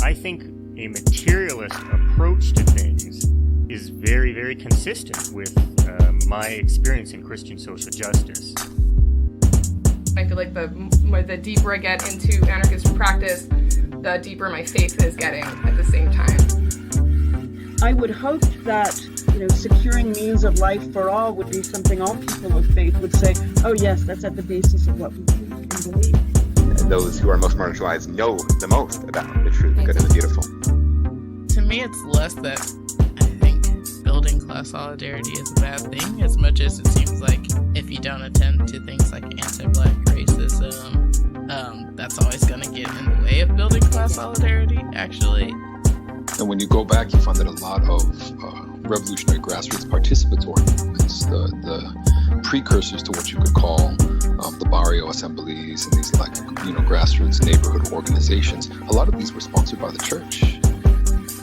I think a materialist approach to things is very, very consistent with my experience in Christian social justice. I feel like the deeper I get into anarchist practice, the deeper my faith is getting at the same time. I would hope that, securing means of life for all would be something all people of faith would say, oh yes, that's at the basis of what we believe. Those who are most marginalized know the most about the true, the good, and the beautiful. To me, it's less that I think building class solidarity is a bad thing, as much as it seems like if you don't attend to things like anti-Black racism, that's always going to get in the way of building class solidarity, actually. And when you go back, you find that a lot of revolutionary grassroots participatory movements, the precursors to what you could call the barrio assemblies and these grassroots neighborhood organizations, a lot of these were sponsored by the church.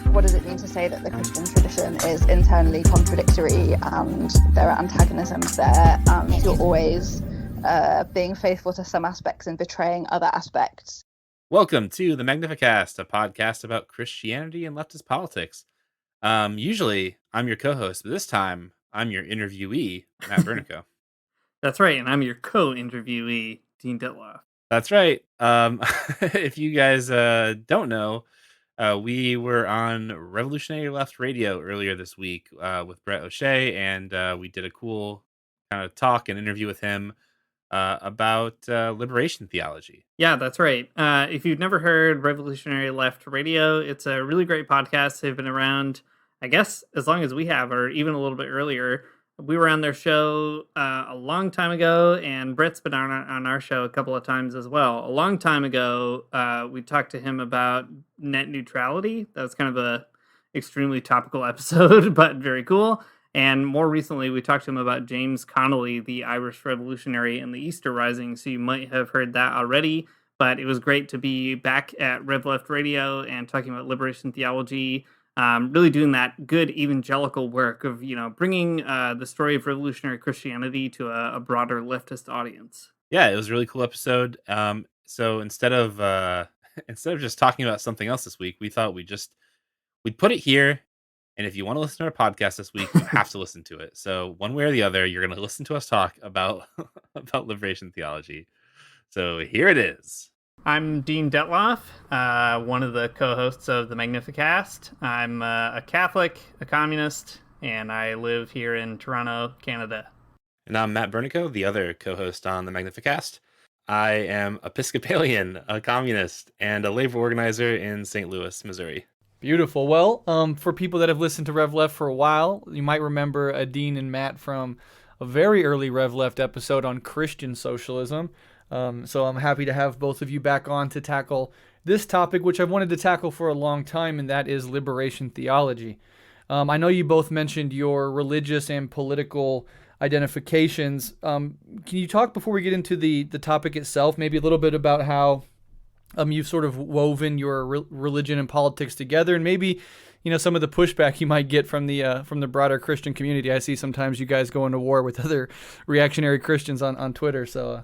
What does it mean to say that the Christian tradition is internally contradictory and there are antagonisms there and you're always being faithful to some aspects and betraying other aspects? Welcome to the Magnificast, a podcast about Christianity and leftist politics. Usually, I'm your co-host, but this time, I'm your interviewee, Matt Bernico. That's right, and I'm your co-interviewee, Dean Dettloff. That's right. If you guys don't know, we were on Revolutionary Left Radio earlier this week with Breht O'Shea, and we did a cool kind of talk and interview with him about Liberation Theology. Yeah, that's right. If you've never heard Revolutionary Left Radio, it's a really great podcast. They've been around, I guess, as long as we have, or even a little bit earlier. We were on their show a long time ago, and Brett's been on our show a couple of times as well. A long time ago, we talked to him about net neutrality. That was kind of a extremely topical episode, but very cool. And more recently, we talked to him about James Connolly, the Irish revolutionary and the Easter Rising. So you might have heard that already, but it was great to be back at RevLeft Radio and talking about Liberation Theology, really doing that good evangelical work of, bringing the story of revolutionary Christianity to a broader leftist audience. Yeah, it was a really cool episode. So instead of just talking about something else this week, we thought we'd put it here. And if you want to listen to our podcast this week, you have to listen to it. So one way or the other, you're going to listen to us talk about Liberation Theology. So here it is. I'm Dean Dettloff, one of the co-hosts of the Magnificast. I'm a Catholic, a communist, and I live here in Toronto, Canada. And I'm Matt Bernico, the other co-host on the Magnificast. I am Episcopalian, a communist, and a labor organizer in St. Louis, Missouri. Beautiful. Well, for people that have listened to RevLeft for a while, you might remember Dean and Matt from a very early RevLeft episode on Christian socialism. So I'm happy to have both of you back on to tackle this topic, which I've wanted to tackle for a long time, and that is liberation theology. I know you both mentioned your religious and political identifications. Can you talk, before we get into the topic itself, maybe a little bit about how you've sort of woven your religion and politics together, and maybe, some of the pushback you might get from the broader Christian community? I see sometimes you guys go into war with other reactionary Christians on Twitter, so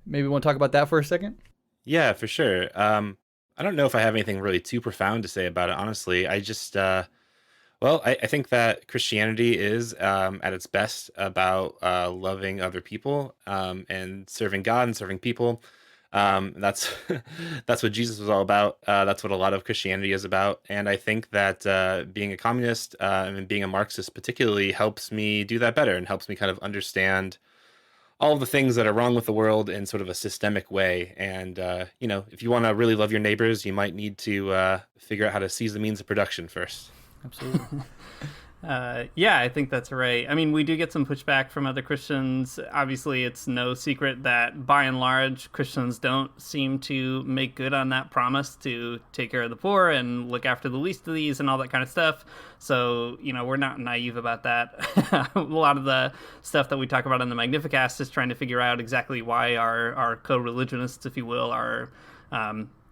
maybe we want to talk about that for a second? Yeah, for sure. I don't know if I have anything really too profound to say about it, honestly. I just, I think that Christianity is at its best about loving other people and serving God and serving people. That's what Jesus was all about. That's what a lot of Christianity is about. And I think that being a communist and being a Marxist particularly helps me do that better and helps me kind of understand all of the things that are wrong with the world in sort of a systemic way. And, if you want to really love your neighbors, you might need to figure out how to seize the means of production first. Absolutely. Yeah, I think that's right. I mean, we do get some pushback from other Christians. Obviously, it's no secret that by and large, Christians don't seem to make good on that promise to take care of the poor and look after the least of these and all that kind of stuff. So, we're not naive about that. A lot of the stuff that we talk about on the Magnificast is trying to figure out exactly why our co-religionists, if you will, are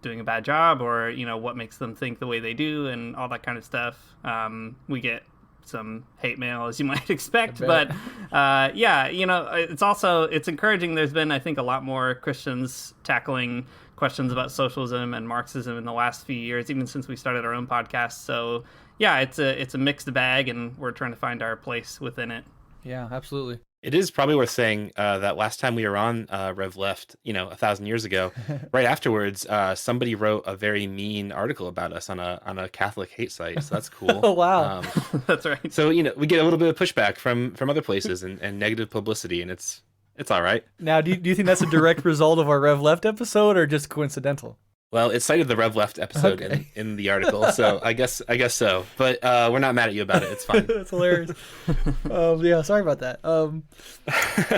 doing a bad job, or, what makes them think the way they do and all that kind of stuff. We get some hate mail, as you might expect, but it's encouraging. There's been, I think, a lot more Christians tackling questions about socialism and Marxism in the last few years, even since we started our own podcast. So yeah, it's a mixed bag, and we're trying to find our place within it. Yeah, absolutely. It is probably worth saying that last time we were on Rev Left, 1,000 years ago, right afterwards, somebody wrote a very mean article about us on a Catholic hate site. So that's cool. Oh, wow. That's right. So we get a little bit of pushback from other places and negative publicity, and it's all right. Now, do you think that's a direct result of our Rev Left episode, or just coincidental? Well, it cited the Rev Left episode in the article, so I guess so. But we're not mad at you about it. It's fine. That's hilarious. Yeah, sorry about that.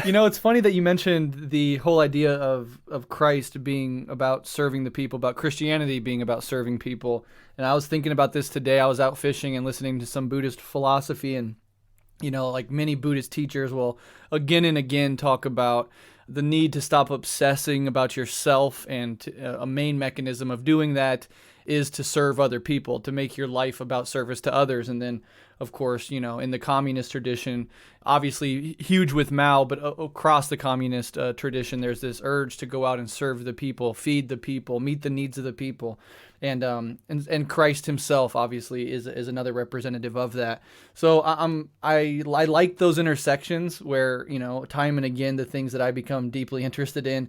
It's funny that you mentioned the whole idea of Christ being about serving the people, about Christianity being about serving people. And I was thinking about this today. I was out fishing and listening to some Buddhist philosophy, and like many Buddhist teachers will again and again talk about the need to stop obsessing about yourself, and a main mechanism of doing that is to serve other people, to make your life about service to others. And then, of course, in the communist tradition, obviously huge with Mao, but across the communist tradition, there's this urge to go out and serve the people, feed the people, meet the needs of the people. And Christ himself obviously is another representative of that. So I like those intersections where time and again the things that I become deeply interested in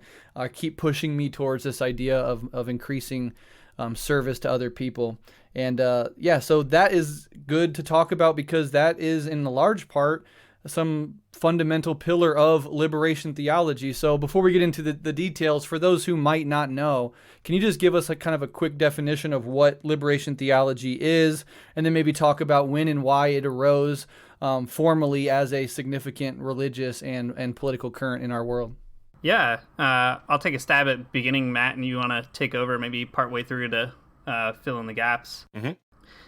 keep pushing me towards this idea of increasing service to other people. And so that is good to talk about, because that is in a large part some fundamental pillar of liberation theology. So before we get into the details, for those who might not know, can you just give us a kind of a quick definition of what liberation theology is, and then maybe talk about when and why it arose formally as a significant religious and political current in our world? Yeah, I'll take a stab at beginning, Matt, and you want to take over maybe partway through to fill in the gaps. Mm-hmm.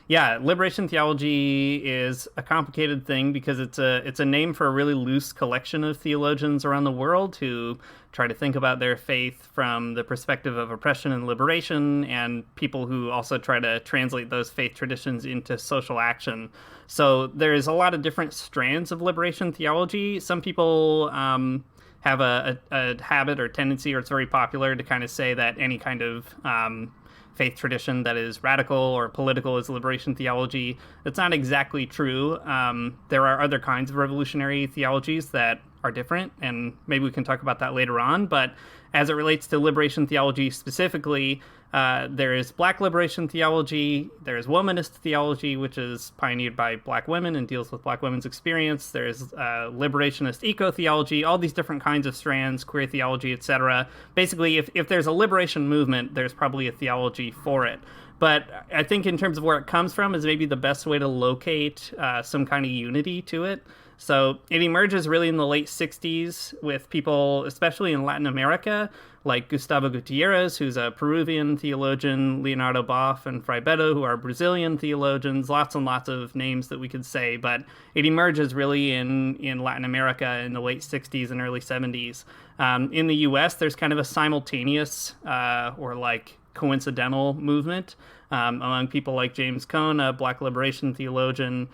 Yeah, liberation theology is a complicated thing because it's a name for a really loose collection of theologians around the world who try to think about their faith from the perspective of oppression and liberation, and people who also try to translate those faith traditions into social action. So there's a lot of different strands of liberation theology. Some people have a habit or tendency, or it's very popular to kind of say that any kind of faith tradition that is radical or political is liberation theology. That's not exactly true. There are other kinds of revolutionary theologies that are different, and maybe we can talk about that later on. But as it relates to liberation theology specifically, there is Black liberation theology, there is womanist theology, which is pioneered by Black women and deals with Black women's experience. There's liberationist eco-theology, all these different kinds of strands, queer theology, etc. Basically, if there's a liberation movement, there's probably a theology for it. But I think in terms of where it comes from is maybe the best way to locate some kind of unity to it. So it emerges really in the late 60s with people, especially in Latin America, like Gustavo Gutierrez, who's a Peruvian theologian, Leonardo Boff and Frei Beto, who are Brazilian theologians, lots and lots of names that we could say, but it emerges really in Latin America in the late 60s and early 70s. In the US, there's kind of a simultaneous or like coincidental movement among people like James Cohn, a Black liberation theologian,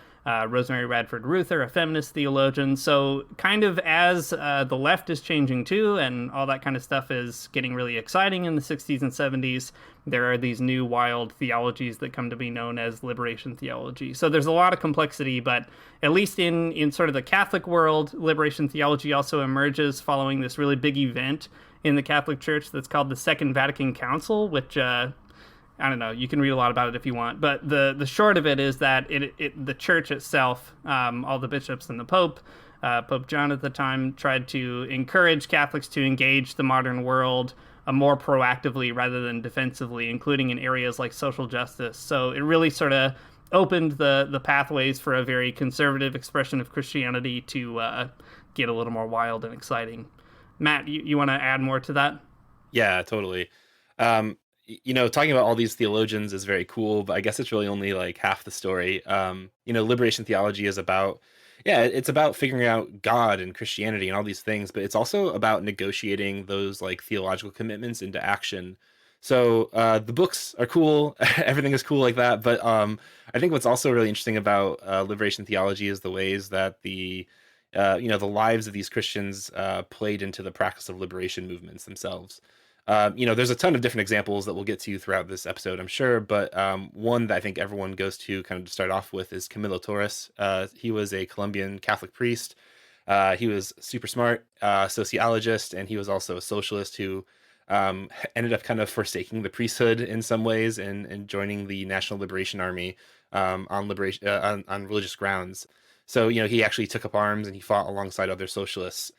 Rosemary Radford Ruther, a feminist theologian. So kind of as the left is changing too, and all that kind of stuff is getting really exciting in the 60s and 70s, there are these new wild theologies that come to be known as liberation theology. So there's a lot of complexity, but at least in sort of the Catholic world, liberation theology also emerges following this really big event in the Catholic Church that's called the Second Vatican Council, which I don't know, you can read a lot about it if you want, but the short of it is that the church itself, all the bishops and the Pope John at the time, tried to encourage Catholics to engage the modern world more proactively rather than defensively, including in areas like social justice. So it really sort of opened the pathways for a very conservative expression of Christianity to get a little more wild and exciting. Matt, you want to add more to that? Yeah, totally. Talking about all these theologians is very cool, but I guess it's really only like half the story. Liberation theology is about, it's about figuring out God and Christianity and all these things, but it's also about negotiating those like theological commitments into action. So the books are cool, everything is cool like that, but I think what's also really interesting about liberation theology is the ways that the lives of these Christians played into the practice of liberation movements themselves. there's a ton of different examples that we'll get to throughout this episode, I'm sure, but one that I think everyone goes to kind of to start off with is Camilo Torres. He was a Colombian Catholic priest. He was super smart, sociologist, and he was also a socialist who ended up kind of forsaking the priesthood in some ways and joining the National Liberation Army on religious grounds. So, he actually took up arms and he fought alongside other socialists.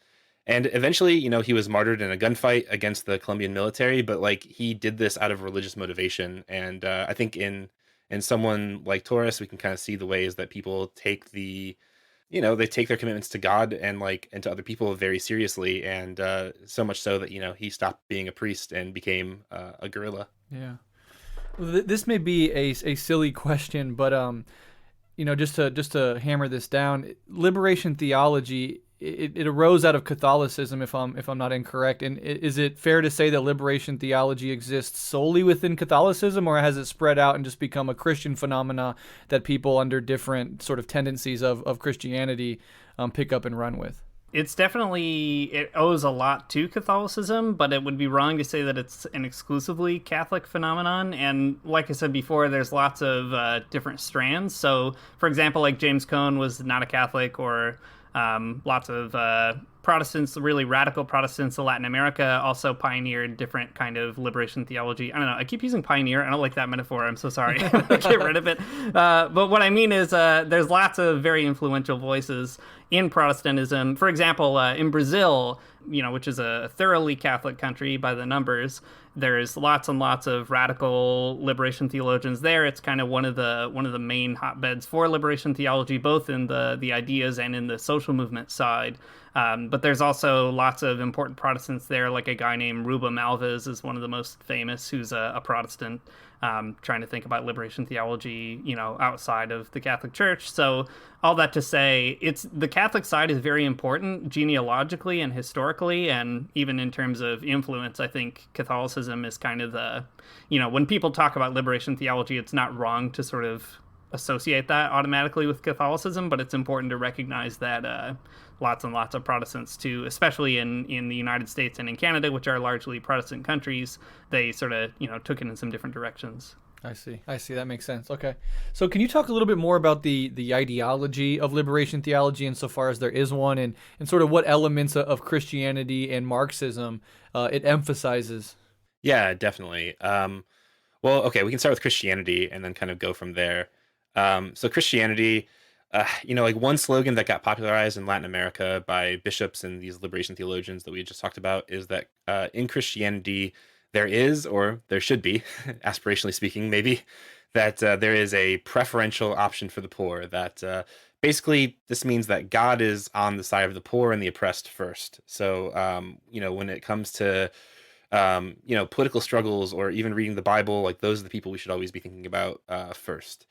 And eventually, he was martyred in a gunfight against the Colombian military, but like he did this out of religious motivation. And I think in someone like Torres, we can kind of see the ways that people take they take their commitments to God and to other people very seriously. And so much so that, he stopped being a priest and became a guerrilla. Yeah. Well, this may be a silly question, but just to hammer this down, liberation theology, it arose out of Catholicism, if I'm not incorrect. And is it fair to say that liberation theology exists solely within Catholicism, or has it spread out and just become a Christian phenomena that people under different sort of tendencies of Christianity pick up and run with? It owes a lot to Catholicism, but it would be wrong to say that it's an exclusively Catholic phenomenon. And like I said before, there's lots of different strands. So, for example, like James Cohn was not a Catholic, or lots of Protestants, really radical Protestants in Latin America, also pioneered different kind of liberation theology. I don't know. I keep using pioneer. I don't like that metaphor. I'm so sorry. Get rid of it. But what I mean is there's lots of very influential voices in Protestantism. For example, in Brazil, which is a thoroughly Catholic country by the numbers, there's lots and lots of radical liberation theologians there. It's kind of one of the main hotbeds for liberation theology, both in the ideas and in the social movement side. But there's also lots of important Protestants there, like a guy named Rubem Alves is one of the most famous, who's a Protestant, trying to think about liberation theology, outside of the Catholic Church. So all that to say, the Catholic side is very important genealogically and historically, and even in terms of influence. I think Catholicism is kind of when people talk about liberation theology, it's not wrong to sort of associate that automatically with Catholicism, but it's important to recognize that lots and lots of Protestants too, especially in the United States and in Canada, which are largely Protestant countries, they sort of took it in some different directions. I see. That makes sense. Okay. So can you talk a little bit more about the ideology of liberation theology insofar as there is one, and sort of what elements of Christianity and Marxism it emphasizes? Yeah, definitely. Well, okay, we can start with Christianity and then kind of go from there. So Christianity, one slogan that got popularized in Latin America by bishops and these liberation theologians that we just talked about is that in Christianity, there is, or there should be, aspirationally speaking, maybe, that there is a preferential option for the poor. That basically this means that God is on the side of the poor and the oppressed first. So, when it comes to political struggles or even reading the Bible, like those are the people we should always be thinking about first.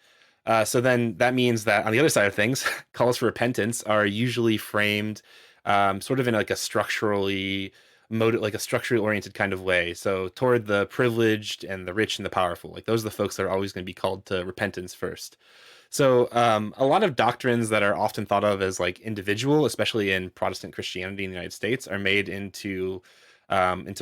So then that means that on the other side of things, calls for repentance are usually framed sort of in like a structurally oriented kind of way. So toward the privileged and the rich and the powerful, like those are the folks that are always going to be called to repentance first. So a lot of doctrines that are often thought of as like individual, especially in Protestant Christianity in the United States, are made into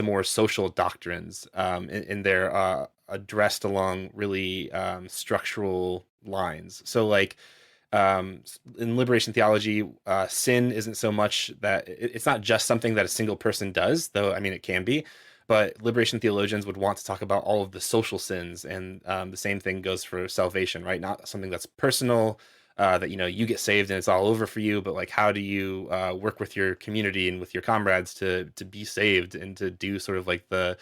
more social doctrines, and they're addressed along really structural lines. So like in liberation theology, sin isn't so much that it's not just something that a single person does, though I mean it can be, but liberation theologians would want to talk about all of the social sins, and the same thing goes for salvation, right? Not something that's personal, that you get saved and it's all over for you, but like how do you work with your community and with your comrades to be saved and to do sort of like the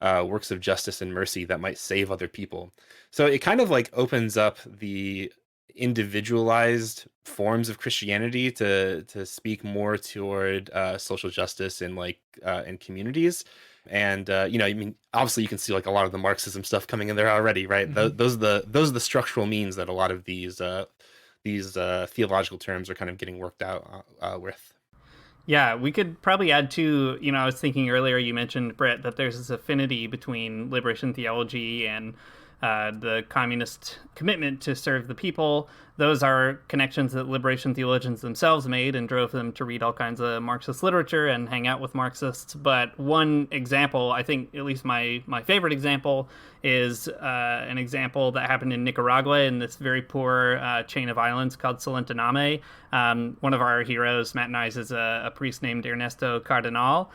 works of justice and mercy that might save other people. So it kind of like opens up the individualized forms of Christianity to speak more toward social justice and in communities. And obviously you can see like a lot of the Marxism stuff coming in there already, right? Mm-hmm. Those are the structural means that a lot of these theological terms are kind of getting worked out with. Yeah, we could probably add to, I was thinking earlier, you mentioned, Breht, that there's this affinity between liberation theology and the communist commitment to serve the people. Those are connections that liberation theologians themselves made and drove them to read all kinds of Marxist literature and hang out with Marxists. But one example, I think at least my favorite example, is an example that happened in Nicaragua in this very poor chain of islands called Solentiname. One of our heroes, Matt and I's, is a priest named Ernesto Cardinal,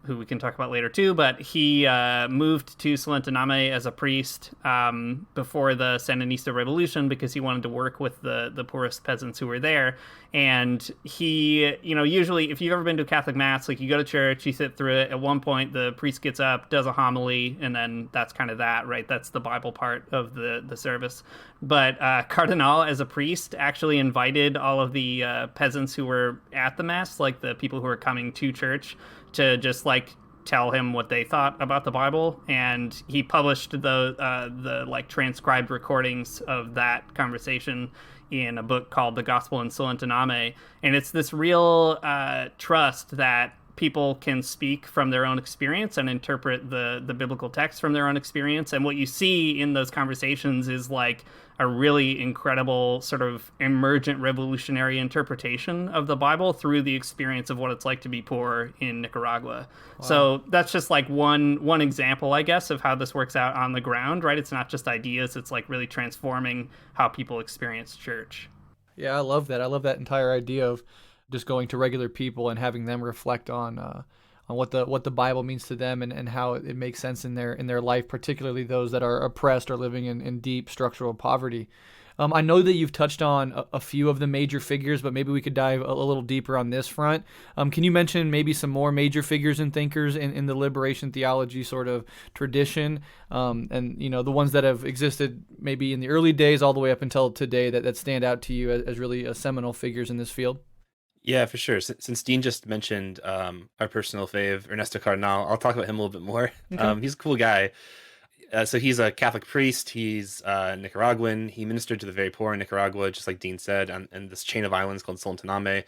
who we can talk about later too. But he moved to Solentiname as a priest before the Sandinista Revolution because he wanted to work with the poorest peasants who were there. And he, usually if you've ever been to a Catholic Mass, like you go to church, you sit through it. At one point, the priest gets up, does a homily, and then that's kind of that, right? That's the Bible part of the service. But Cardinal, as a priest, actually invited all of the peasants who were at the Mass, like the people who were coming to church, to just tell him what they thought about the Bible, and he published the transcribed recordings of that conversation in a book called The Gospel in Solentiname. And it's this real trust that people can speak from their own experience and interpret the biblical text from their own experience. And what you see in those conversations is a really incredible sort of emergent revolutionary interpretation of the Bible through the experience of what it's like to be poor in Nicaragua. Wow. So that's just one example, I guess, of how this works out on the ground, right? It's not just ideas, it's really transforming how people experience church. Yeah, I love that. I love that entire idea of just going to regular people and having them reflect on what the Bible means to them and how it makes sense in their life, particularly those that are oppressed or living in deep structural poverty. I know that you've touched on a few of the major figures, but maybe we could dive a little deeper on this front. Can you mention maybe some more major figures and thinkers in the liberation theology sort of tradition, and the ones that have existed maybe in the early days all the way up until today that stand out to you as really seminal figures in this field? Yeah, for sure. Since Dean just mentioned our personal fave, Ernesto Cardinal, I'll talk about him a little bit more. Okay. He's a cool guy. So he's a Catholic priest. He's Nicaraguan. He ministered to the very poor in Nicaragua, just like Dean said, on this chain of islands called Solentiname.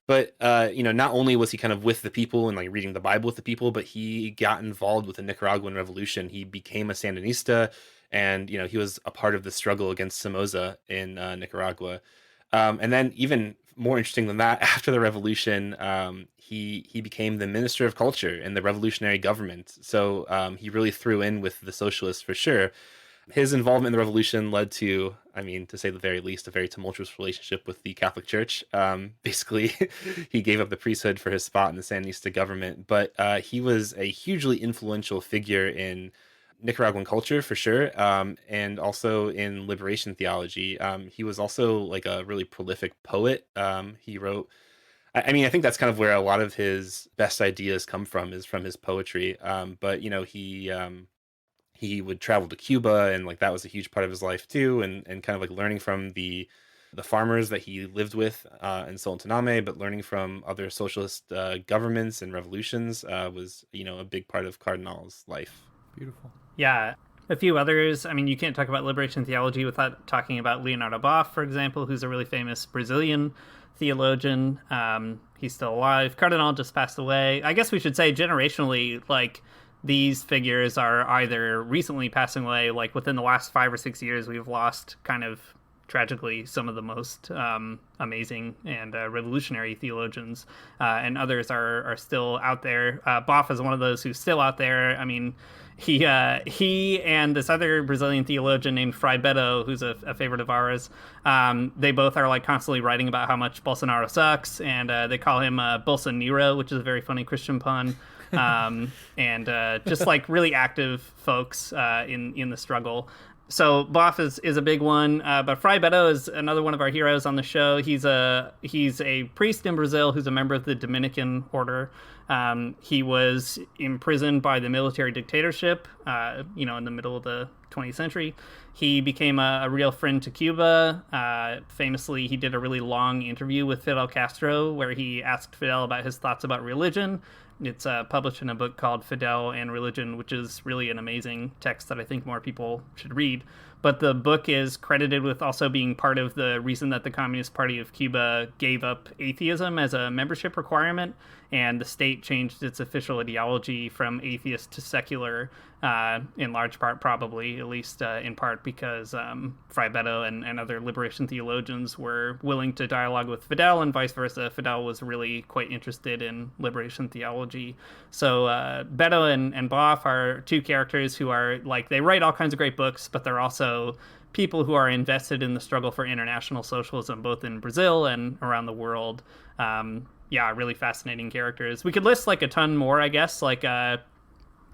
But, not only was he kind of with the people and reading the Bible with the people, but he got involved with the Nicaraguan revolution. He became a Sandinista, and, he was a part of the struggle against Somoza in Nicaragua. And then even more interesting than that, after the revolution, he became the Minister of Culture in the revolutionary government. So he really threw in with the Socialists for sure. His involvement in the revolution led to, to say the very least, a very tumultuous relationship with the Catholic Church. Basically, he gave up the priesthood for his spot in the Sandinista government. But he was a hugely influential figure in Nicaraguan culture for sure, and also in liberation theology. He was also a really prolific poet. He wrote, I think that's kind of where a lot of his best ideas come from, is from his poetry. But he would travel to Cuba, and that was a huge part of his life too, and kind of learning from the farmers that he lived with in Solentiname, but learning from other socialist governments and revolutions was a big part of Cardinal's life. Beautiful. Yeah. A few others. You can't talk about liberation theology without talking about Leonardo Boff, for example, who's a really famous Brazilian theologian. He's still alive. Cardinal just passed away. I guess we should say generationally, these figures are either recently passing away, within the last 5 or 6 years, we've lost kind of tragically some of the most amazing and revolutionary theologians, and others are still out there. Boff is one of those who's still out there. He and this other Brazilian theologian named Frei Beto, who's a favorite of ours, they both are constantly writing about how much Bolsonaro sucks, and they call him Bolsonaro, which is a very funny Christian pun. And just really active folks in the struggle. So Boff is a big one, but Frei Beto is another one of our heroes on the show. He's a priest in Brazil who's a member of the Dominican order. He was imprisoned by the military dictatorship, in the middle of the 20th century. He became a real friend to Cuba. Famously, he did a really long interview with Fidel Castro where he asked Fidel about his thoughts about religion. It's published in a book called Fidel and Religion, which is really an amazing text that I think more people should read. But the book is credited with also being part of the reason that the Communist Party of Cuba gave up atheism as a membership requirement, and the state changed its official ideology from atheist to secular in large part, probably, at least in part because Frei Betto and other liberation theologians were willing to dialogue with Fidel, and vice versa. Fidel was really quite interested in liberation theology. So Betto and Boff are two characters who are, like, they write all kinds of great books, but they're also people who are invested in the struggle for international socialism, both in Brazil and around the world. Really fascinating characters. We could list like a ton more, I guess. Like I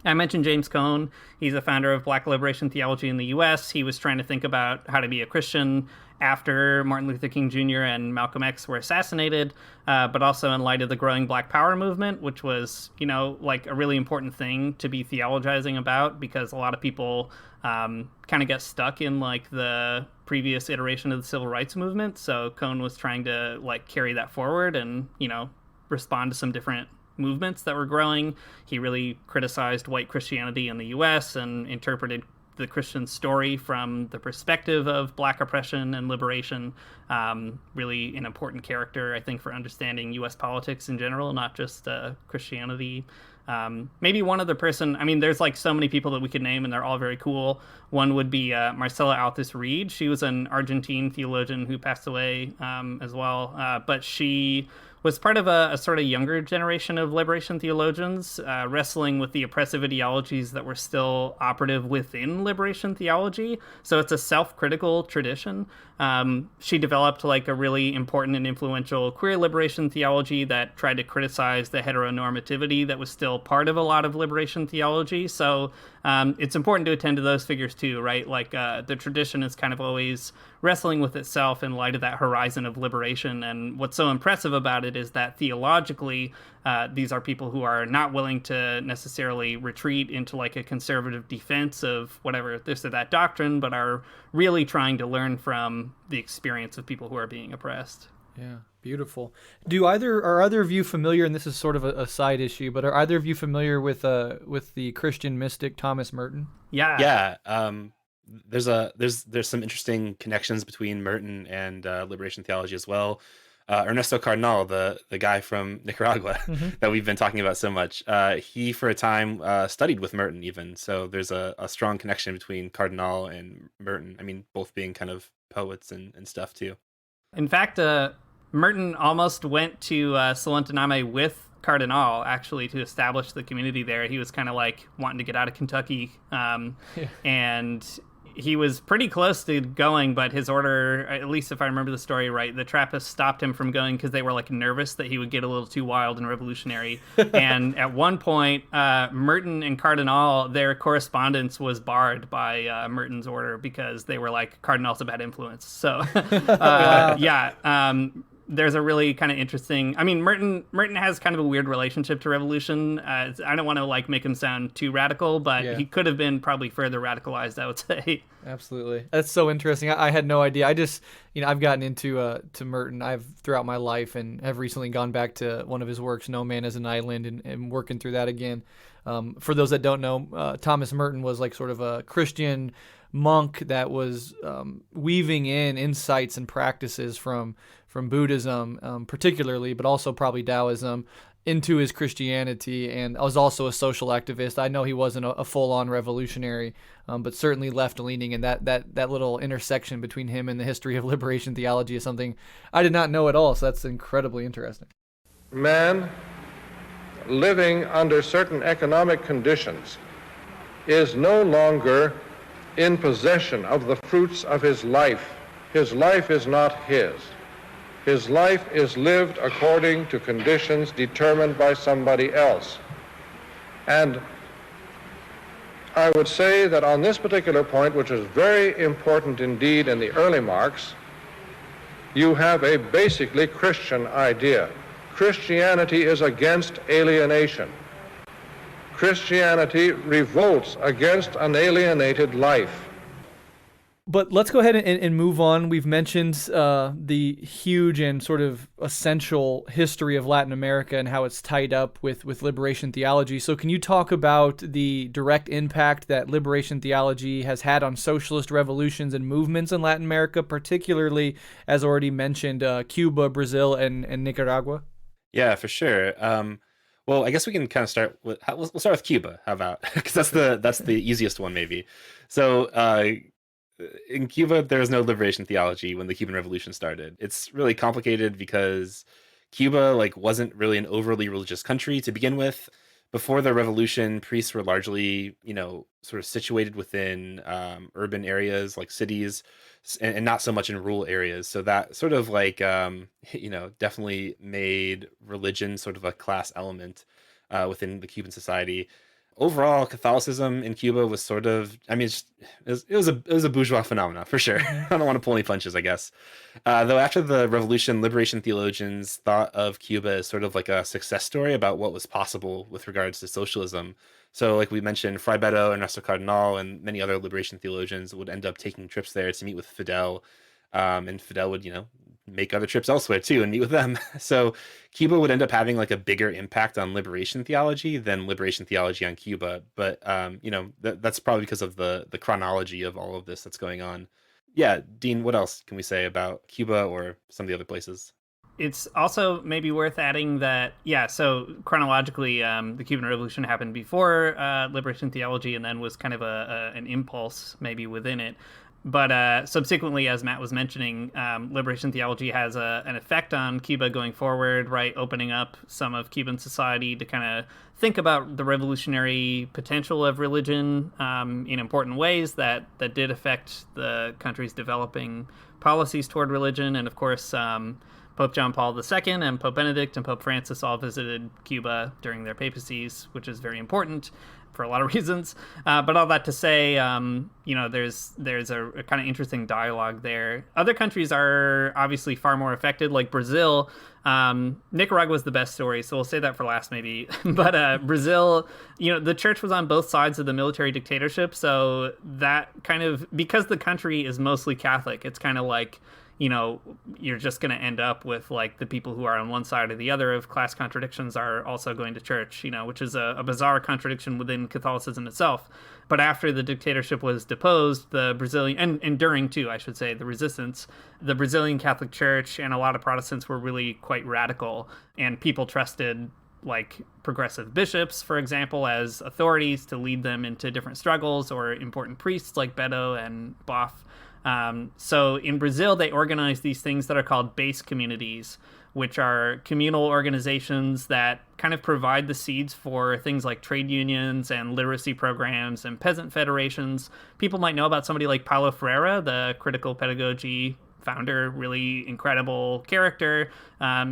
mentioned James Cohn. He's the founder of Black Liberation Theology in the U.S. He was trying to think about how to be a Christian after Martin Luther King Jr. and Malcolm X were assassinated, but also in light of the growing Black Power movement, which was, like a really important thing to be theologizing about, because a lot of people kind of get stuck in like the previous iteration of the civil rights movement. So Cohn was trying to like carry that forward and, respond to some different movements that were growing. He really criticized white Christianity in the U.S. and interpreted the Christian story from the perspective of Black oppression and liberation. Really an important character, I think, for understanding U.S. politics in general, not just Christianity. Maybe one other person, there's like so many people that we could name and they're all very cool. One would be Marcela Altis Reed. She was an Argentine theologian who passed away as well, but she was part of a sort of younger generation of liberation theologians wrestling with the oppressive ideologies that were still operative within liberation theology. So it's a self-critical tradition. She developed like a really important and influential queer liberation theology that tried to criticize the heteronormativity that was still part of a lot of liberation theology. So it's important to attend to those figures too, right? Like the tradition is kind of always wrestling with itself in light of that horizon of liberation. And what's so impressive about it is that theologically, these are people who are not willing to necessarily retreat into like a conservative defense of whatever this or that doctrine, but are really trying to learn from the experience of people who are being oppressed. Yeah, beautiful. Are either of you familiar, and this is sort of a side issue, but are either of you familiar with the Christian mystic Thomas Merton? Yeah. Yeah. There's some interesting connections between Merton and liberation theology as well. Ernesto Cardinal, the guy from Nicaragua that we've been talking about so much, he for a time studied with Merton even. So there's a strong connection between Cardinal and Merton. Both being kind of poets and stuff too. In fact, Merton almost went to Solentiname with Cardinal, actually, to establish the community there. He was kind of like wanting to get out of Kentucky. And he was pretty close to going, but his order, at least if I remember the story right, the Trappists stopped him from going because they were like nervous that he would get a little too wild and revolutionary. And at one point, Merton and Cardinal, their correspondence was barred by Merton's order because they were like, Cardinal's a bad influence. So, there's a really kind of interesting, Merton has kind of a weird relationship to revolution. I don't want to like make him sound too radical, but he could have been probably further radicalized, I would say. Absolutely. That's so interesting. I had no idea. I just, I've gotten into to Merton throughout my life and have recently gone back to one of his works, No Man is an Island, and working through that again. For those that don't know, Thomas Merton was like sort of a Christian monk that was weaving in insights and practices from Buddhism particularly, but also probably Taoism, into his Christianity, and was also a social activist. I know he wasn't a full-on revolutionary, but certainly left-leaning, and that little intersection between him and the history of liberation theology is something I did not know at all, so that's incredibly interesting. Man living under certain economic conditions is no longer in possession of the fruits of his life. His life is not his. His life is lived according to conditions determined by somebody else. And I would say that on this particular point, which is very important indeed in the early Marx, you have a basically Christian idea. Christianity is against alienation. Christianity revolts against an alienated life. But let's go ahead and move on. We've mentioned the huge and sort of essential history of Latin America and how it's tied up with liberation theology. So can you talk about the direct impact that liberation theology has had on socialist revolutions and movements in Latin America, particularly, as already mentioned, Cuba, Brazil, and Nicaragua? Yeah, for sure. Well, I guess we can kind of start with we'll start with Cuba. How about? Because that's the easiest one maybe. So in Cuba, there was no liberation theology when the Cuban Revolution started. It's really complicated because Cuba like wasn't really an overly religious country to begin with. Before the revolution, priests were largely, sort of situated within urban areas like cities, and not so much in rural areas. So that sort of like, definitely made religion sort of a class element within the Cuban society. Overall, Catholicism in Cuba was sort of, I mean, it was a bourgeois phenomena for sure. I don't want to pull any punches, I guess. Though after the revolution, liberation theologians thought of Cuba as sort of like a success story about what was possible with regards to socialism. So, like we mentioned, Fray Beto, Ernesto Cardinal, and many other liberation theologians would end up taking trips there to meet with Fidel, and Fidel would, make other trips elsewhere too and meet with them. So Cuba would end up having like a bigger impact on liberation theology than liberation theology on Cuba. But that's probably because of the chronology of all of this that's going on. Yeah, Dean, what else can we say about Cuba or some of the other places? It's also maybe worth adding that, so chronologically, the Cuban Revolution happened before liberation theology and then was kind of an impulse maybe within it. But subsequently, as Matt was mentioning, liberation theology has an effect on Cuba going forward, right? Opening up some of Cuban society to kind of think about the revolutionary potential of religion in important ways that did affect the country's developing policies toward religion. And of course, Pope John Paul II and Pope Benedict and Pope Francis all visited Cuba during their papacies, which is very important for a lot of reasons. But all that to say, there's a kind of interesting dialogue there. Other countries are obviously far more affected, like Brazil. Nicaragua is the best story, so we'll say that for last maybe. But Brazil, the church was on both sides of the military dictatorship, so that kind of, because the country is mostly Catholic, it's kind of like, you're just going to end up with like the people who are on one side or the other of class contradictions are also going to church, which is a bizarre contradiction within Catholicism itself. But after the dictatorship was deposed, the Brazilian, and during too, I should say, the resistance, the Brazilian Catholic Church and a lot of Protestants were really quite radical, and people trusted like progressive bishops, for example, as authorities to lead them into different struggles, or important priests like Beto and Boff. So in Brazil, they organize these things that are called base communities, which are communal organizations that kind of provide the seeds for things like trade unions and literacy programs and peasant federations. People might know about somebody like Paulo Freire, the critical pedagogy founder, really incredible character.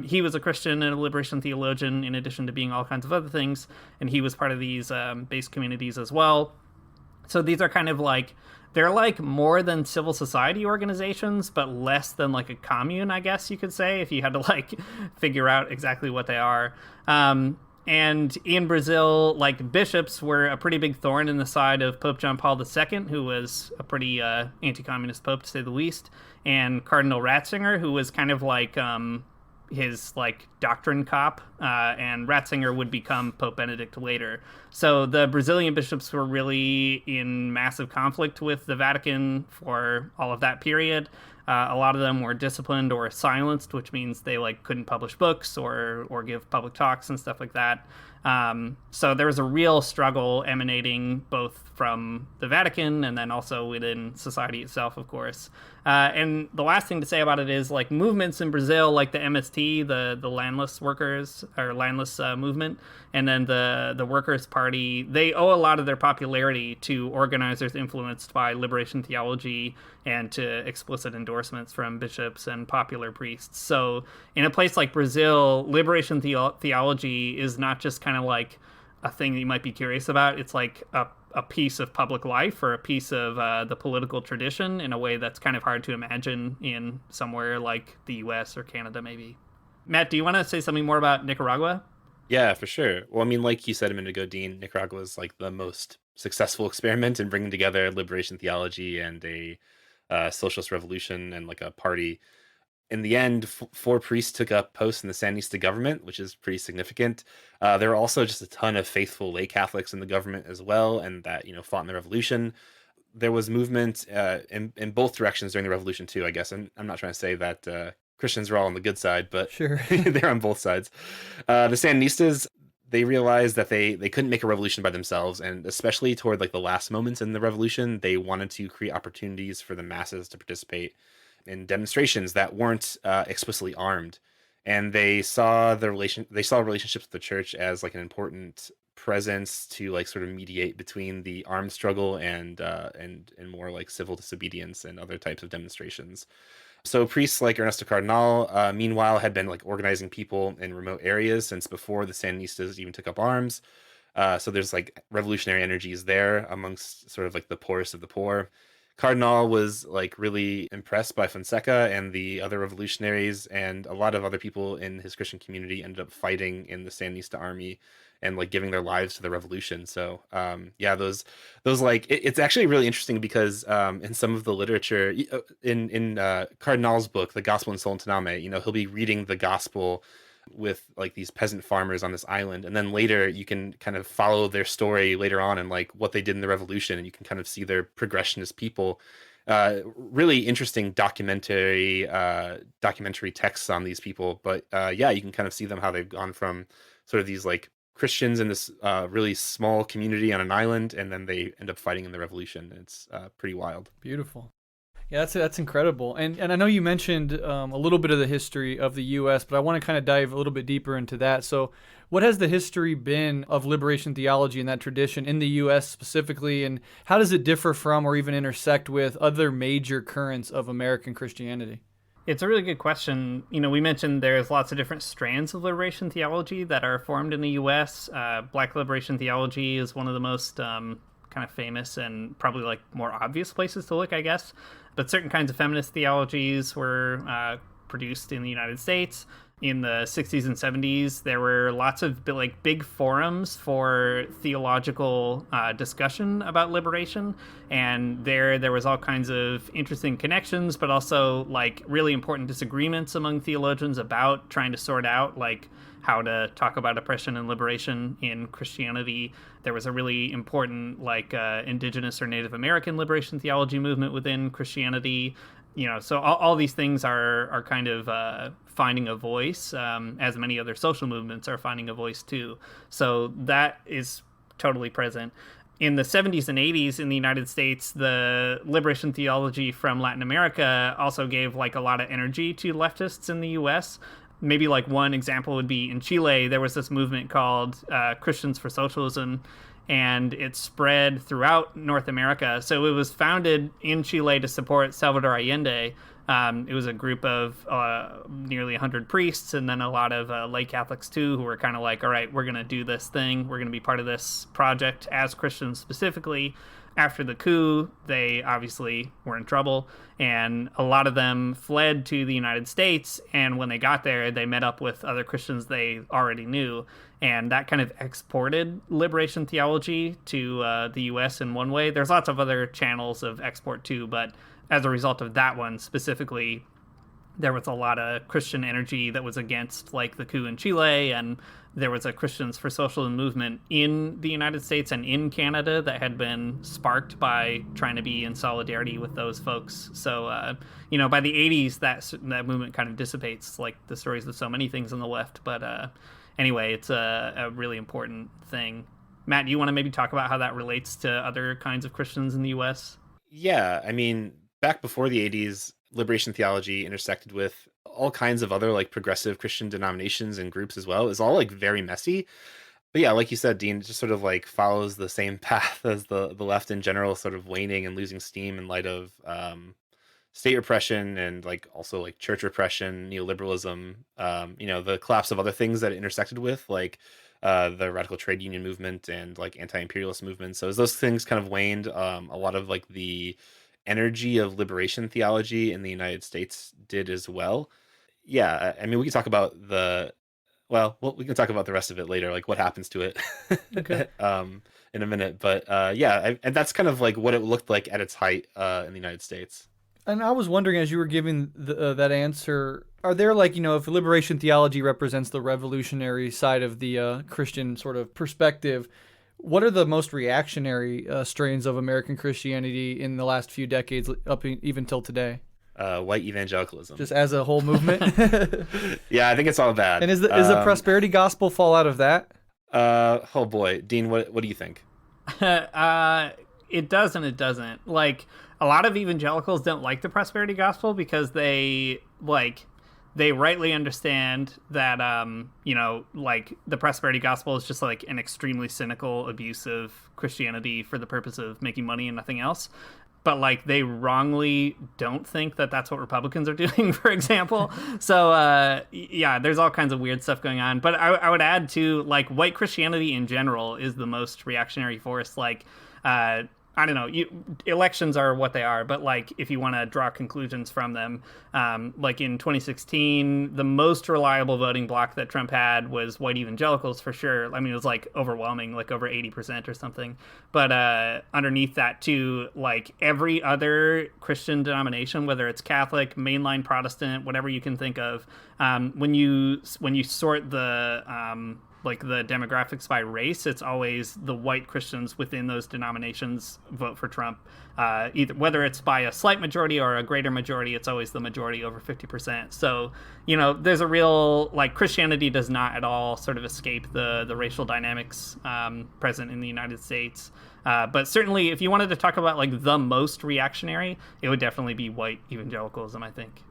He was a Christian and a liberation theologian in addition to being all kinds of other things, and he was part of these base communities as well. So these are kind of like, they're like more than civil society organizations, but less than like a commune, I guess you could say, if you had to like figure out exactly what they are. And in Brazil, like bishops were a pretty big thorn in the side of Pope John Paul II, who was a pretty anti-communist pope, to say the least, and Cardinal Ratzinger, who was kind of like his like doctrine cop, and Ratzinger would become Pope Benedict later. So the Brazilian bishops were really in massive conflict with the Vatican for all of that period. A lot of them were disciplined or silenced, which means they like couldn't publish books or give public talks and stuff like that. So there was a real struggle emanating both from the Vatican and then also within society itself, of course. And the last thing to say about it is like movements in Brazil, like the MST, the landless workers or landless movement, and then the Workers' Party, they owe a lot of their popularity to organizers influenced by liberation theology and to explicit endorsements from bishops and popular priests. So in a place like Brazil, liberation theology is not just kind of like a thing that you might be curious about. It's like a piece of public life or a piece of the political tradition in a way that's kind of hard to imagine in somewhere like the US or Canada, maybe. Matt, do you want to say something more about Nicaragua? Yeah, for sure. Well, I mean, like you said a minute ago, Dean, Nicaragua is like the most successful experiment in bringing together liberation theology and a socialist revolution and like a party. In the end, 4 priests took up posts in the Sandinista government, which is pretty significant. There were also just a ton of faithful lay Catholics in the government as well, and that fought in the revolution. There was movement in both directions during the revolution too, I guess. I'm not trying to say that Christians are all on the good side, but sure. they're on both sides. The Sandinistas, they realized that they couldn't make a revolution by themselves, and especially toward like the last moments in the revolution, they wanted to create opportunities for the masses to participate in demonstrations that weren't explicitly armed. And they saw relationships with the church as like an important presence to like sort of mediate between the armed struggle and more like civil disobedience and other types of demonstrations. So priests like Ernesto Cardinal, meanwhile, had been like organizing people in remote areas since before the Sandinistas even took up arms. So there's like revolutionary energies there amongst sort of like the poorest of the poor. Cardinal was like really impressed by Fonseca and the other revolutionaries, and a lot of other people in his Christian community ended up fighting in the Sandinista army and like giving their lives to the revolution. So yeah, those like it's actually really interesting because in some of the literature in Cardinal's book, The Gospel in Solentiname, you know, he'll be reading the gospel with like these peasant farmers on this island, and then later you can kind of follow their story later on and like what they did in the revolution, and you can kind of see their progression as people. Really interesting documentary texts on these people, but yeah, you can kind of see them how they've gone from sort of these like Christians in this really small community on an island, and then they end up fighting in the revolution. It's pretty wild. Beautiful. Yeah, that's incredible. And I know you mentioned a little bit of the history of the U.S., but I want to kind of dive a little bit deeper into that. So what has the history been of liberation theology and that tradition in the U.S. specifically, and how does it differ from or even intersect with other major currents of American Christianity? It's a really good question. You know, we mentioned there's lots of different strands of liberation theology that are formed in the U.S. Black liberation theology is one of the most kind of famous and probably like more obvious places to look, I guess. But certain kinds of feminist theologies were produced in the United States. In the 60s and 70s, there were lots of like big forums for theological discussion about liberation. And there was all kinds of interesting connections, but also like really important disagreements among theologians about trying to sort out like how to talk about oppression and liberation in Christianity. There was a really important like indigenous or Native American liberation theology movement within Christianity. You know, so all these things are kind of finding a voice, as many other social movements are finding a voice too. So that is totally present. In the 70s and 80s in the United States, the liberation theology from Latin America also gave like a lot of energy to leftists in the US. Maybe like one example would be in Chile, there was this movement called Christians for Socialism, and it spread throughout North America. So it was founded in Chile to support Salvador Allende. It was a group of nearly 100 priests and then a lot of lay Catholics too, who were kind of like, all right, we're going to do this thing. We're going to be part of this project as Christians specifically. After the coup, they obviously were in trouble, and a lot of them fled to the United States, and when they got there, they met up with other Christians they already knew, and that kind of exported liberation theology to the U.S. in one way. There's lots of other channels of export too, but as a result of that one specifically, there was a lot of Christian energy that was against like the coup in Chile, and there was a Christians for Socialism movement in the United States and in Canada that had been sparked by trying to be in solidarity with those folks. So, you know, by the 80s, that movement kind of dissipates, like the stories of so many things on the left. But anyway, it's a really important thing. Matt, do you want to maybe talk about how that relates to other kinds of Christians in the U.S.? Yeah, I mean, back before the 80s, liberation theology intersected with all kinds of other like progressive Christian denominations and groups as well. It's all like very messy. But yeah, like you said, Dean, it just sort of like follows the same path as the left in general, sort of waning and losing steam in light of state repression and like also like church repression, neoliberalism, you know, the collapse of other things that it intersected with, like the radical trade union movement and like anti-imperialist movements. So as those things kind of waned, a lot of like the energy of liberation theology in the United States did as well. Yeah, I mean, we can talk about we can talk about the rest of it later, like what happens to it Okay. in a minute. But yeah, and that's kind of like what it looked like at its height in the United States. And I was wondering, as you were giving that answer, are there like, you know, if liberation theology represents the revolutionary side of the Christian sort of perspective, what are the most reactionary strains of American Christianity in the last few decades, up even till today? White evangelicalism. Just as a whole movement? Yeah, I think it's all bad. And is the prosperity gospel fall out of that? Oh boy, Dean, what do you think? It does and it doesn't. Like, a lot of evangelicals don't like the prosperity gospel because they rightly understand that, like, the prosperity gospel is just, like, an extremely cynical abuse of Christianity for the purpose of making money and nothing else. But, like, they wrongly don't think that that's what Republicans are doing, for example. So, yeah, there's all kinds of weird stuff going on. But I would add, too, like, white Christianity in general is the most reactionary force. Like, I don't know, elections are what they are, but, like, if you want to draw conclusions from them, like in 2016, the most reliable voting bloc that Trump had was white evangelicals, for sure. I mean, it was, like, overwhelming, like over 80% or something. But underneath that, too, like, every other Christian denomination, whether it's Catholic, mainline Protestant, whatever you can think of, when you sort the like the demographics by race, it's always the white Christians within those denominations vote for Trump. Either whether it's by a slight majority or a greater majority, it's always the majority over 50%. So, there's a real, like, Christianity does not at all sort of escape the racial dynamics present in the United States. But certainly, if you wanted to talk about, like, the most reactionary, it would definitely be white evangelicalism, I think.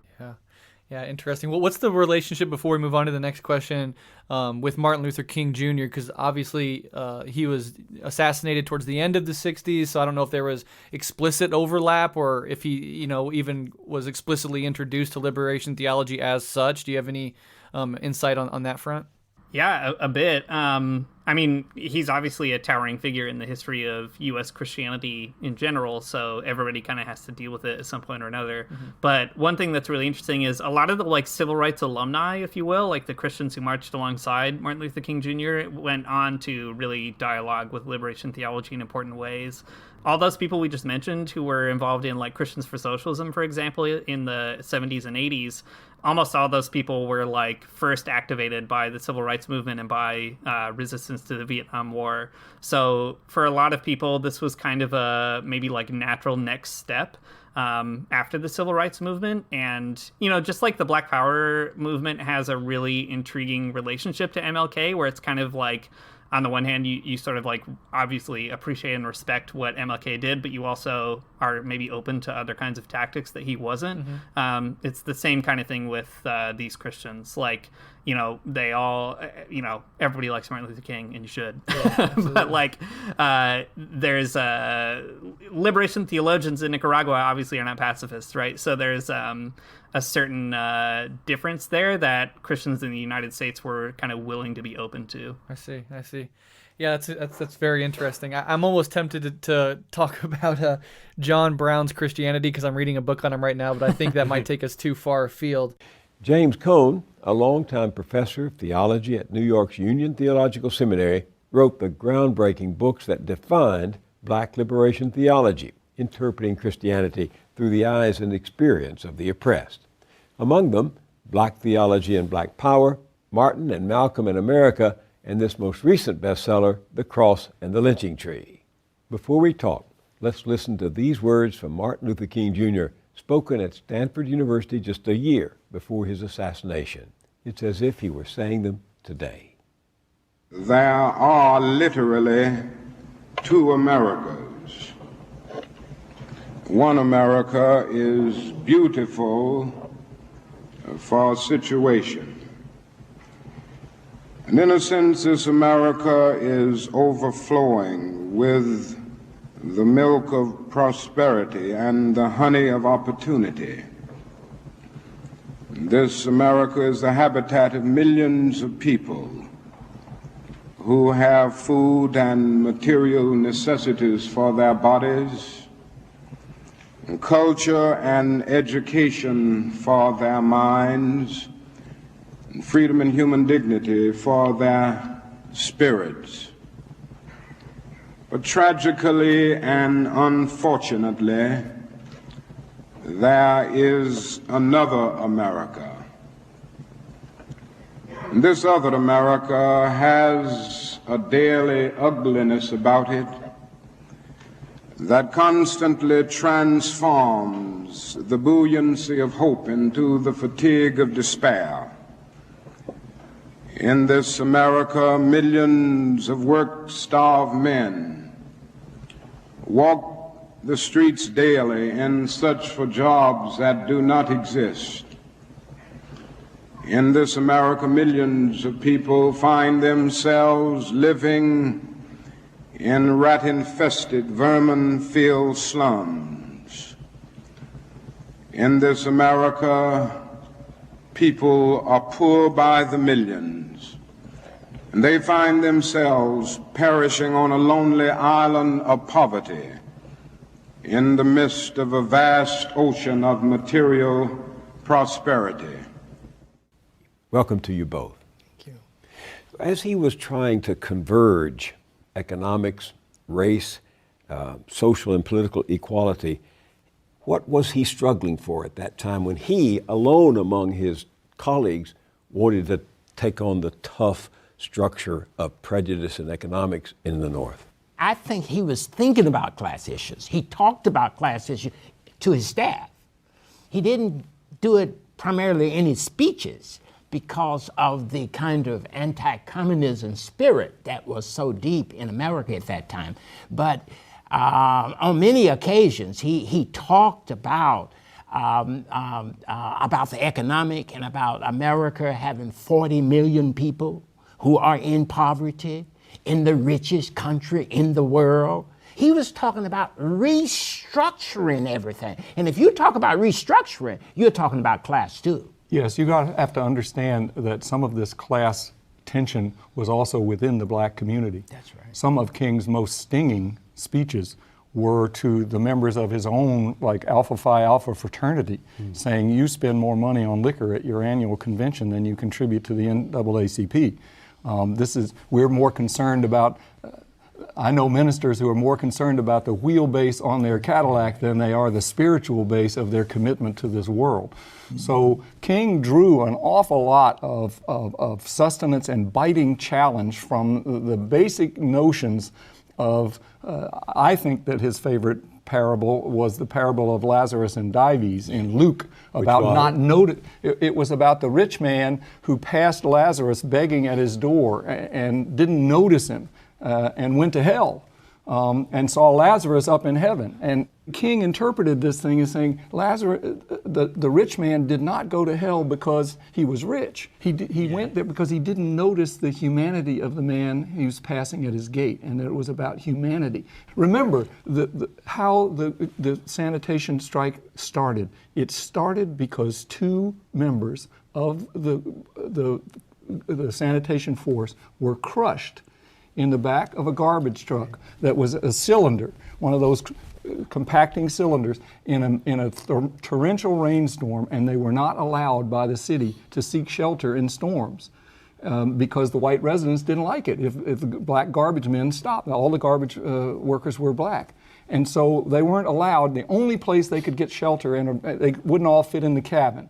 Yeah, interesting. Well, what's the relationship, before we move on to the next question, with Martin Luther King Jr.? Because obviously he was assassinated towards the end of the 60s, so I don't know if there was explicit overlap or if he, even was explicitly introduced to liberation theology as such. Do you have any insight on that front? Yeah, a bit. I mean, he's obviously a towering figure in the history of U.S. Christianity in general, so everybody kind of has to deal with it at some point or another. Mm-hmm. But one thing that's really interesting is a lot of the, like, civil rights alumni, if you will, like the Christians who marched alongside Martin Luther King Jr., went on to really dialogue with liberation theology in important ways. All those people we just mentioned who were involved in, like, Christians for Socialism, for example, in the 70s and 80s, almost all those people were, like, first activated by the civil rights movement and by resistance to the Vietnam War. So for a lot of people, this was kind of a maybe, like, natural next step after the civil rights movement. And, just like the Black Power movement has a really intriguing relationship to MLK, where it's kind of like, on the one hand, you sort of, like, obviously appreciate and respect what MLK did, but you also are maybe open to other kinds of tactics that he wasn't. Mm-hmm. It's the same kind of thing with these Christians. Like, they all, everybody likes Martin Luther King, and you should. Yeah, but, like, there's liberation theologians in Nicaragua obviously are not pacifists, right? So there's a certain difference there that Christians in the United States were kind of willing to be open to. I see. Yeah, that's very interesting. I'm almost tempted to talk about John Brown's Christianity because I'm reading a book on him right now, but I think that might take us too far afield. James Cohn, a longtime professor of theology at New York's Union Theological Seminary, wrote the groundbreaking books that defined Black liberation theology, interpreting Christianity through the eyes and experience of the oppressed. Among them, Black Theology and Black Power, Martin and Malcolm in America, and this most recent bestseller, The Cross and the Lynching Tree. Before we talk, let's listen to these words from Martin Luther King Jr., spoken at Stanford University just a year before his assassination. It's as if he were saying them today. There are literally two Americas. One America is beautiful for situation. And in a sense, this America is overflowing with the milk of prosperity and the honey of opportunity. This America is the habitat of millions of people who have food and material necessities for their bodies, and culture and education for their minds, and freedom and human dignity for their spirits. But tragically and unfortunately, there is another America. And this other America has a daily ugliness about it that constantly transforms the buoyancy of hope into the fatigue of despair. In this America, millions of work-starved men walk the streets daily in search for jobs that do not exist. In this America, millions of people find themselves living in rat-infested, vermin-filled slums. In this America, people are poor by the millions, and they find themselves perishing on a lonely island of poverty in the midst of a vast ocean of material prosperity. Welcome to you both. Thank you. As he was trying to converge economics, race, social and political equality, what was he struggling for at that time when he, alone among his colleagues, wanted to take on the tough structure of prejudice and economics in the North? I think he was thinking about class issues. He talked about class issues to his staff. He didn't do it primarily in his speeches because of the kind of anti-communism spirit that was so deep in America at that time. But on many occasions, he talked about the economic and about America having 40 million people who are in poverty, in the richest country in the world. He was talking about restructuring everything. And if you talk about restructuring, you're talking about class too. Yes, you have to understand that some of this class tension was also within the black community. That's right. Some of King's most stinging speeches were to the members of his own, like Alpha Phi Alpha fraternity, saying you spend more money on liquor at your annual convention than you contribute to the NAACP. We're more concerned about, I know ministers who are more concerned about the wheelbase on their Cadillac than they are the spiritual base of their commitment to this world. So King drew an awful lot of sustenance and biting challenge from the basic notions of, I think that his favorite parable was the parable of Lazarus and Dives in Luke, about not noting. It was about the rich man who passed Lazarus begging at his door and didn't notice him and went to hell and saw Lazarus up in heaven. And King interpreted this thing as saying Lazarus, the rich man did not go to hell because he was rich. He went there because he didn't notice the humanity of the man he was passing at his gate, and that it was about humanity. Remember how the sanitation strike started. It started because two members of the sanitation force were crushed in the back of a garbage truck that was a cylinder, one of those compacting cylinders, in a torrential rainstorm, and they were not allowed by the city to seek shelter in storms because the white residents didn't like it if the black garbage men stopped. All the garbage workers were black. And so they weren't allowed. The only place they could get shelter, and they wouldn't all fit in the cabin.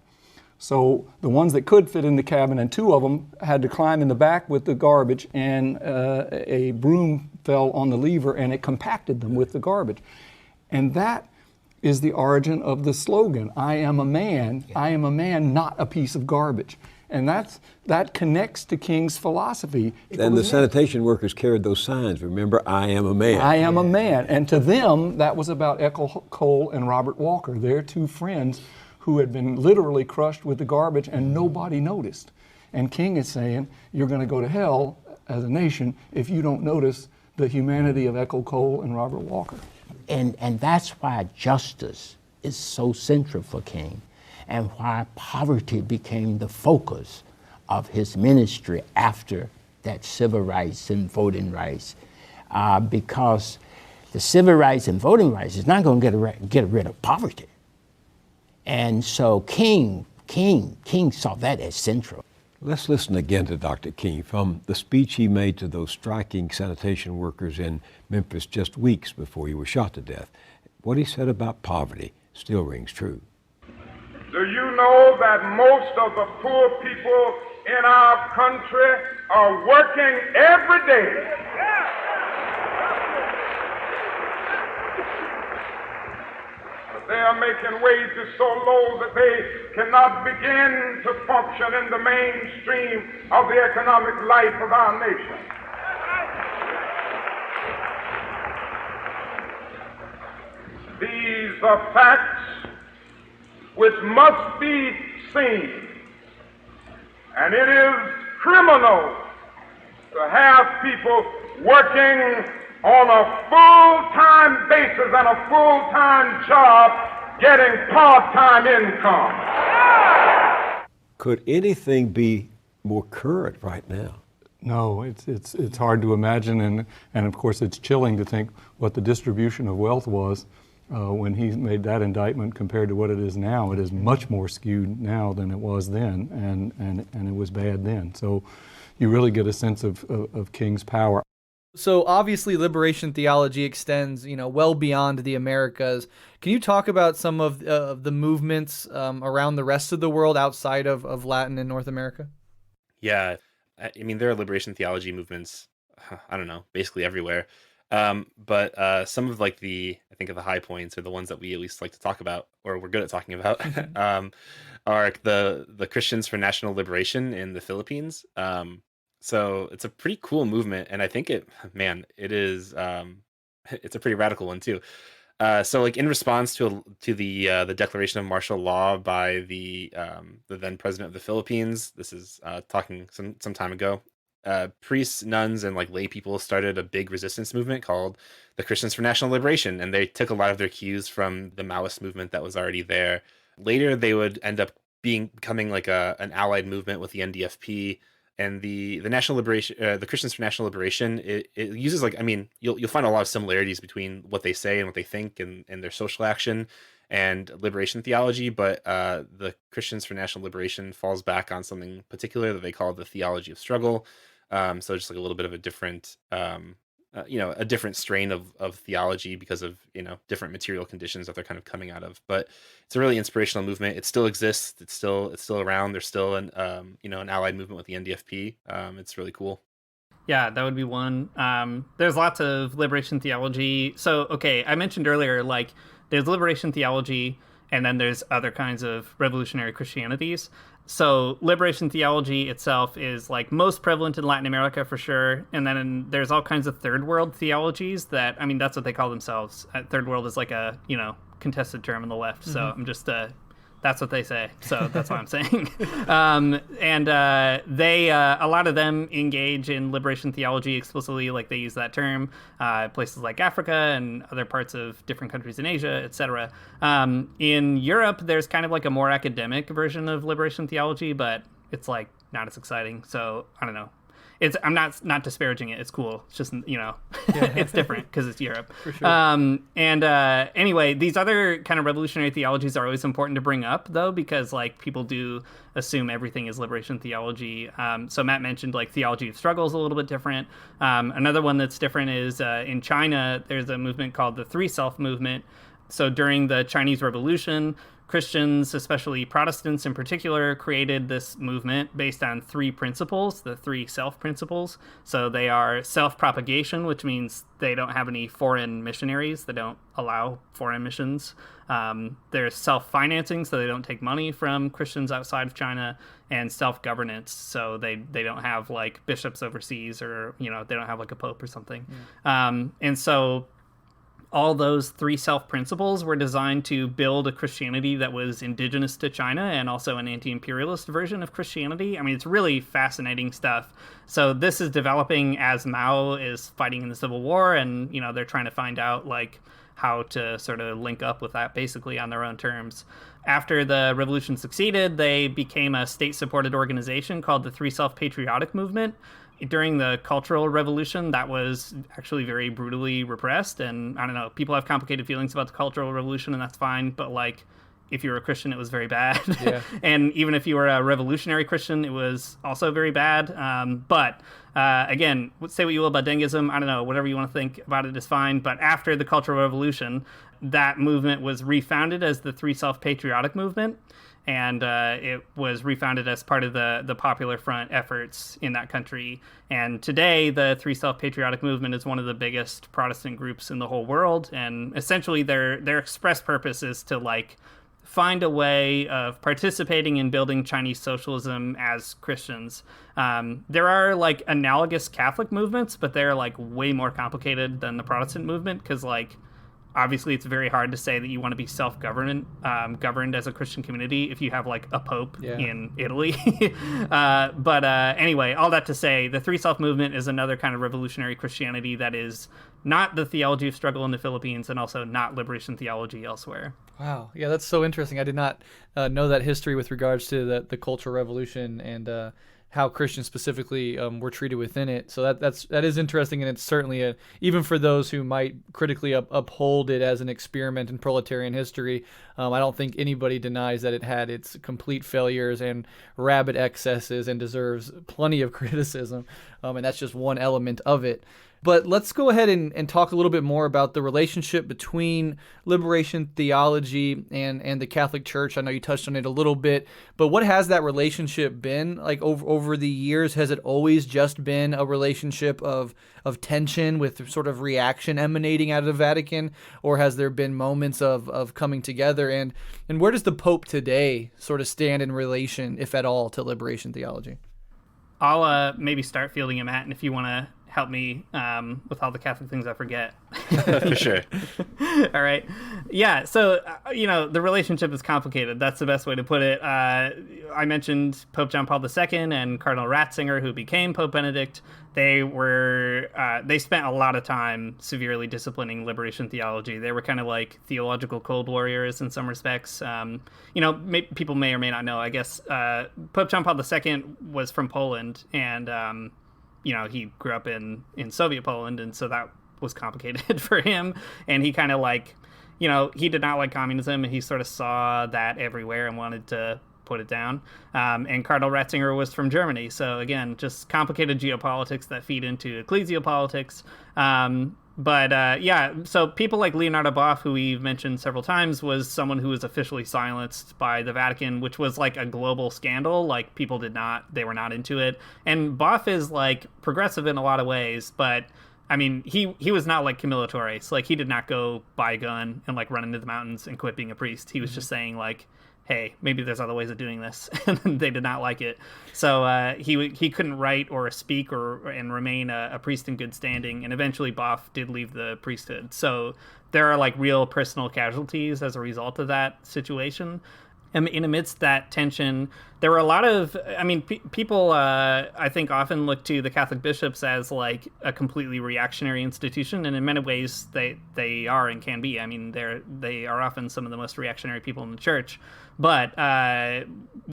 So the ones that could fit in the cabin, and two of them had to climb in the back with the garbage, and a broom fell on the lever and it compacted them with the garbage. And that is the origin of the slogan, I am a man, not a piece of garbage. And that connects to King's philosophy. And the sanitation workers carried those signs, remember, I am a man. I am a man. And to them, that was about Ethel Cole and Robert Walker, their two friends who had been literally crushed with the garbage and nobody noticed. And King is saying, you're going to go to hell as a nation if you don't notice the humanity of Ethel Cole and Robert Walker. And that's why justice is so central for King, and why poverty became the focus of his ministry after that civil rights and voting rights, because the civil rights and voting rights is not going to get rid of poverty. And so King saw that as central. Let's listen again to Dr. King from the speech he made to those striking sanitation workers in Memphis just weeks before he was shot to death. What he said about poverty still rings true. Do you know that most of the poor people in our country are working every day? they are making wages so low that they cannot begin to function in the mainstream of the economic life of our nation. These are facts which must be seen, and it is criminal to have people working on a full-time basis and a full-time job getting part-time income. Could anything be more current right now? No, it's hard to imagine, and of course it's chilling to think what the distribution of wealth was when he made that indictment compared to what it is now. It is much more skewed now than it was then, and it was bad then. So you really get a sense of King's power. So obviously liberation theology extends, well beyond the Americas. Can you talk about some of the movements around the rest of the world outside of Latin and North America? Yeah, I mean, there are liberation theology movements, I don't know, basically everywhere. But some of I think of the high points, or the ones that we at least like to talk about, or we're good at talking about, are the Christians for National Liberation in the Philippines. So it's a pretty cool movement, and I think it is, it's a pretty radical one too. So in response to the declaration of martial law by the then president of the Philippines, this is talking some time ago. Priests, nuns, and lay people started a big resistance movement called the Christians for National Liberation, and they took a lot of their cues from the Maoist movement that was already there. Later, they would end up becoming an allied movement with the NDFP. And the National Liberation, the Christians for National Liberation, it uses you'll find a lot of similarities between what they say and what they think and their social action and liberation theology, but the Christians for National Liberation falls back on something particular that they call the Theology of Struggle. So just a little bit of a different, a different strain of theology because of different material conditions that they're kind of coming out of. But it's a really inspirational movement. It still exists. It's still around. There's still an allied movement with the NDFP. It's really cool. Yeah, that would be one. There's lots of liberation theology. So okay, I mentioned earlier there's liberation theology, and then there's other kinds of revolutionary Christianities. So liberation theology itself is most prevalent in Latin America for sure. And then there's all kinds of third world theologies that, that's what they call themselves. Third world is a, contested term on the left. So I'm just, that's what they say. So that's what I'm saying. They, a lot of them engage in liberation theology explicitly, they use that term, places like Africa and other parts of different countries in Asia, etc. In Europe, there's kind of a more academic version of liberation theology, but it's not as exciting. So I don't know. I'm not disparaging it. It's cool. It's just, it's different because it's Europe. For sure. Anyway, these other kind of revolutionary theologies are always important to bring up, though, because people do assume everything is liberation theology. So Matt mentioned Theology of Struggle is a little bit different. Another one that's different is in China, there's a movement called the Three Self movement. So during the Chinese Revolution, Christians, especially Protestants in particular, created this movement based on three principles, the three self principles. So they are self-propagation, which means they don't have any foreign missionaries. They don't allow foreign missions. There's self-financing, so they don't take money from Christians outside of China, and self-governance. So they don't have bishops overseas, or, they don't have a pope or something. And so all those three self-principles were designed to build a Christianity that was indigenous to China and also an anti-imperialist version of Christianity. It's really fascinating stuff. So this is developing as Mao is fighting in the Civil War, and, they're trying to find out, how to sort of link up with that basically on their own terms. After the revolution succeeded, they became a state-supported organization called the Three Self-Patriotic Movement. During the Cultural Revolution, that was actually very brutally repressed, and I don't know, people have complicated feelings about the Cultural Revolution, and that's fine, but if you were a Christian, it was very bad. Yeah. And even if you were a revolutionary Christian, it was also very bad. But again, say what you will about Dengism, I don't know, whatever you want to think about it is fine. But after the Cultural Revolution, that movement was refounded as the Three Self-Patriotic Movement. And it was refounded as part of the Popular Front efforts in that country. And today, the Three Self-Patriotic Movement is one of the biggest Protestant groups in the whole world. And essentially, their express purpose is to, like, find a way of participating in building Chinese socialism as Christians. There are, like, analogous Catholic movements, but they're, like, way more complicated than the Protestant movement because, like, obviously, it's very hard to say that you want to be self-governed governed as a Christian community if you have, like, a pope in Italy. But anyway, all that to say, the Three Self movement is another kind of revolutionary Christianity that is not the Theology of Struggle in the Philippines and also not Liberation Theology elsewhere. Wow. Yeah, that's so interesting. I did not know that history with regards to the Cultural Revolution and how Christians specifically were treated within it. So that is interesting, and it's certainly even for those who might critically uphold it as an experiment in proletarian history. I don't think anybody denies that it had its complete failures and rabid excesses and deserves plenty of criticism. And that's just one element of it. But let's go ahead and talk a little bit more about the relationship between liberation theology and the Catholic Church. I know you touched on it a little bit, but what has that relationship been like over the years? Has it always just been a relationship of tension with sort of reaction emanating out of the Vatican, or has there been moments of coming together? And where does the Pope today sort of stand in relation, if at all, to liberation theology? I'll maybe start fielding him, Matt, and if you want to help me with all the Catholic things I forget. For sure. All right. Yeah, so, the relationship is complicated. That's the best way to put it. I mentioned Pope John Paul II and Cardinal Ratzinger, who became Pope Benedict. They spent a lot of time severely disciplining liberation theology. They were kind of like theological cold warriors in some respects. People may or may not know, I guess, Pope John Paul II was from Poland, and he grew up in Soviet Poland, and so that was complicated for him. And he kind of he did not like communism, and he sort of saw that everywhere and wanted to put it down. And Cardinal Ratzinger was from Germany. So again, just complicated geopolitics that feed into ecclesial politics. So people like Leonardo Boff, who we've mentioned several times, was someone who was officially silenced by the Vatican, which was like a global scandal. Like, people they were not into it. And Boff is like progressive in a lot of ways, but I mean, he was not like Camilo Torres. Like, he did not go buy a gun and like run into the mountains and quit being a priest. He was just saying like, hey, maybe there's other ways of doing this, and they did not like it. So he couldn't write or speak and remain a priest in good standing, and eventually Boff did leave the priesthood. So there are like real personal casualties as a result of that situation. And in amidst that tension, there were a lot of, people, I think, often look to the Catholic bishops as like a completely reactionary institution, and in many ways they are and can be. I mean, they are often some of the most reactionary people in the church. But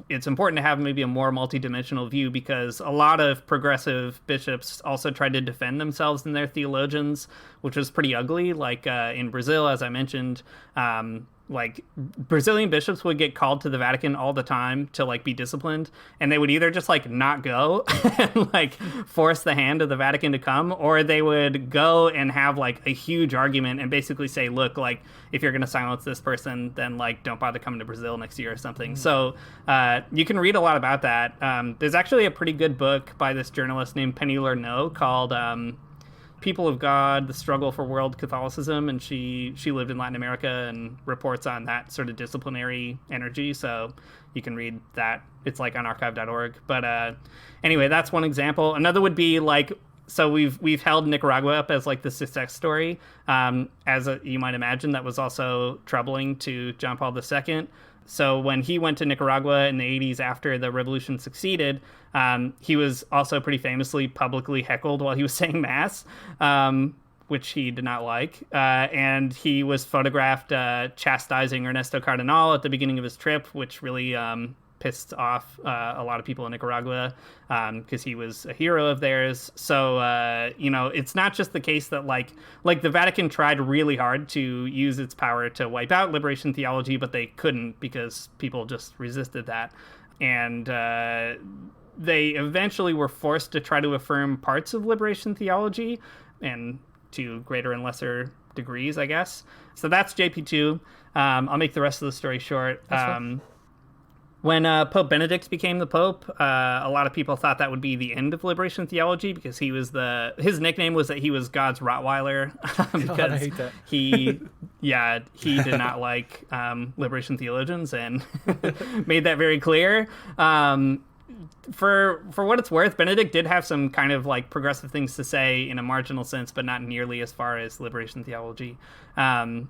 it's important to have maybe a more multidimensional view, because a lot of progressive bishops also tried to defend themselves and their theologians, which was pretty ugly. Like in Brazil, as I mentioned, like Brazilian bishops would get called to the Vatican all the time to like be disciplined, and they would either just like not go and like force the hand of the Vatican to come, or they would go and have like a huge argument and basically say, look, like, if you're going to silence this person, then like don't bother coming to Brazil next year or something. So you can read a lot about that. There's actually a pretty good book by this journalist named Penny Lernoux called People of God, The Struggle for World Catholicism, and she lived in Latin America and reports on that sort of disciplinary energy, so you can read that. It's like on archive.org. But anyway, that's one example. Another would be like, so we've held Nicaragua up as like the success story. You might imagine, that was also troubling to John Paul II. So when he went to Nicaragua in the 80s after the revolution succeeded, he was also pretty famously publicly heckled while he was saying Mass, which he did not like. And he was photographed chastising Ernesto Cardinal at the beginning of his trip, which really pissed off a lot of people in Nicaragua because he was a hero of theirs. So, it's not just the case that like the Vatican tried really hard to use its power to wipe out liberation theology, but they couldn't because people just resisted that. And they eventually were forced to try to affirm parts of liberation theology, and to greater and lesser degrees, I guess. So that's JP2. I'll make the rest of the story short. When Pope Benedict became the Pope, a lot of people thought that would be the end of liberation theology because his nickname was that he was God's Rottweiler because God, I hate that. he did not like liberation theologians and made that very clear. For what it's worth, Benedict did have some kind of like progressive things to say in a marginal sense, but not nearly as far as liberation theology. And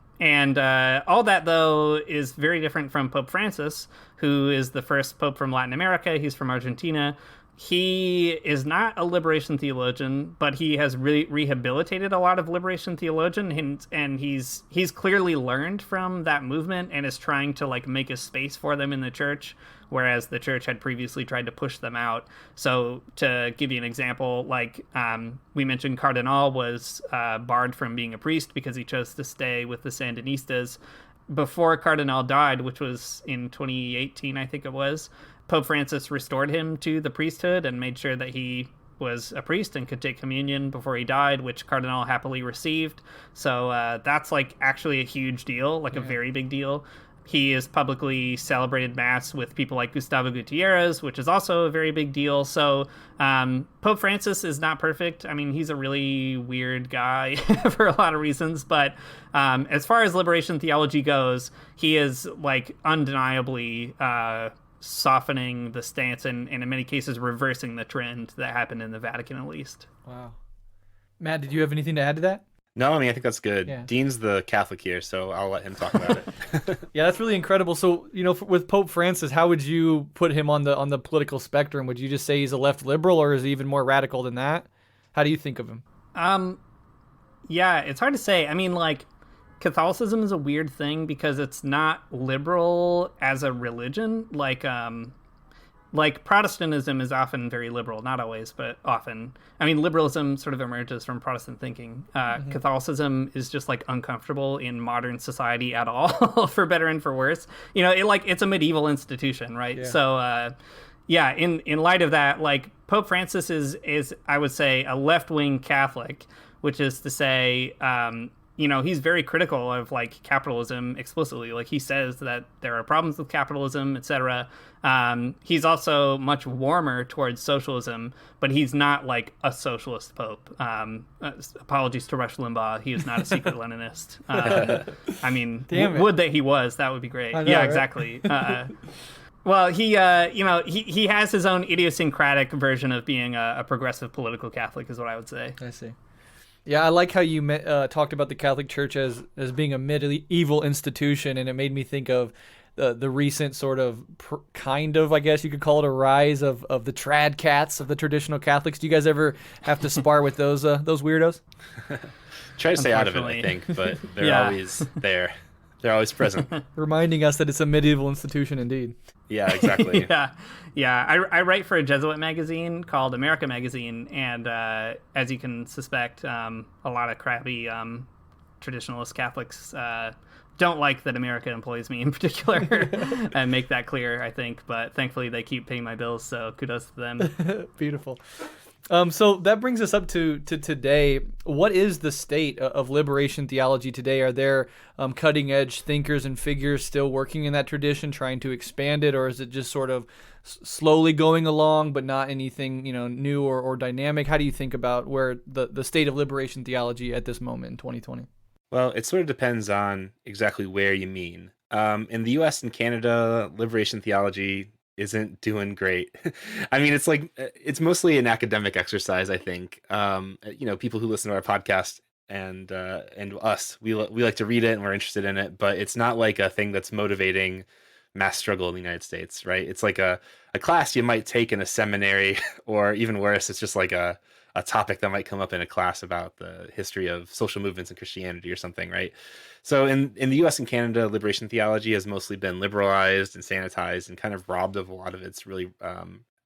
all that, though, is very different from Pope Francis, who is the first pope from Latin America. He's from Argentina. He is not a liberation theologian, but he has rehabilitated a lot of liberation theologians, and he's clearly learned from that movement and is trying to like make a space for them in the church, whereas the church had previously tried to push them out. So to give you an example, like we mentioned, Cardinal was barred from being a priest because he chose to stay with the Sandinistas. Before Cardinal died, which was in 2018, I think it was, Pope Francis restored him to the priesthood and made sure that he was a priest and could take communion before he died, which Cardinal happily received. So that's like actually a huge deal, like a very big deal. He has publicly celebrated Mass with people like Gustavo Gutierrez, which is also a very big deal. So Pope Francis is not perfect. I mean, he's a really weird guy for a lot of reasons. But as far as liberation theology goes, he is like undeniably softening the stance and in many cases reversing the trend that happened in the Vatican, at least. Wow. Matt, did you have anything to add to that? No, I mean, I think that's good. Yeah. Dean's the Catholic here, so I'll let him talk about it. Yeah, that's really incredible. So, with Pope Francis, how would you put him on the political spectrum? Would you just say he's a left liberal, or is he even more radical than that? How do you think of him? Yeah, it's hard to say. I mean, like, Catholicism is a weird thing because it's not liberal as a religion. Like Protestantism is often very liberal, not always, but often. I mean, liberalism sort of emerges from Protestant thinking. Catholicism is just like uncomfortable in modern society at all, for better and for worse. It's a medieval institution, right? Yeah. So, in light of that, like Pope Francis is I would say a left-wing Catholic, which is to say, he's very critical of like capitalism explicitly. Like he says that there are problems with capitalism, etc. He's also much warmer towards socialism, but he's not like a socialist pope. Apologies to Rush Limbaugh. He is not a secret Leninist. I mean, would that he was, that would be great. Know, yeah, right? exactly. Well, he has his own idiosyncratic version of being a progressive political Catholic, is what I would say. I see. Yeah, I like how you talked about the Catholic Church as being a medieval institution, and it made me think of the recent sort of I guess you could call it a rise of the trad cats of the traditional Catholics. Do you guys ever have to spar with those weirdos? Try to stay out of it, I think, but they're always there. They're always present. Reminding us that it's a medieval institution indeed. Yeah, exactly. Yeah. I write for a Jesuit magazine called America Magazine, and as you can suspect, a lot of crappy traditionalist Catholics don't like that America employs me in particular, and make that clear, I think. But thankfully, they keep paying my bills, so kudos to them. Beautiful. So that brings us up to today. What is the state of liberation theology today? Are there cutting-edge thinkers and figures still working in that tradition, trying to expand it, or is it just sort of slowly going along, but not anything new or dynamic? How do you think about where the state of liberation theology at this moment in 2020? Well, it sort of depends on exactly where you mean. In the U.S. and Canada, liberation theology isn't doing great. I mean, it's mostly an academic exercise, I think. People who listen to our podcast and us, we like to read it and we're interested in it, but it's not like a thing that's motivating mass struggle in the United States, right? It's like a class you might take in a seminary, or even worse, it's just like a a topic that might come up in a class about the history of social movements in Christianity or something, right? So in the US and Canada, liberation theology has mostly been liberalized and sanitized and kind of robbed of a lot of its really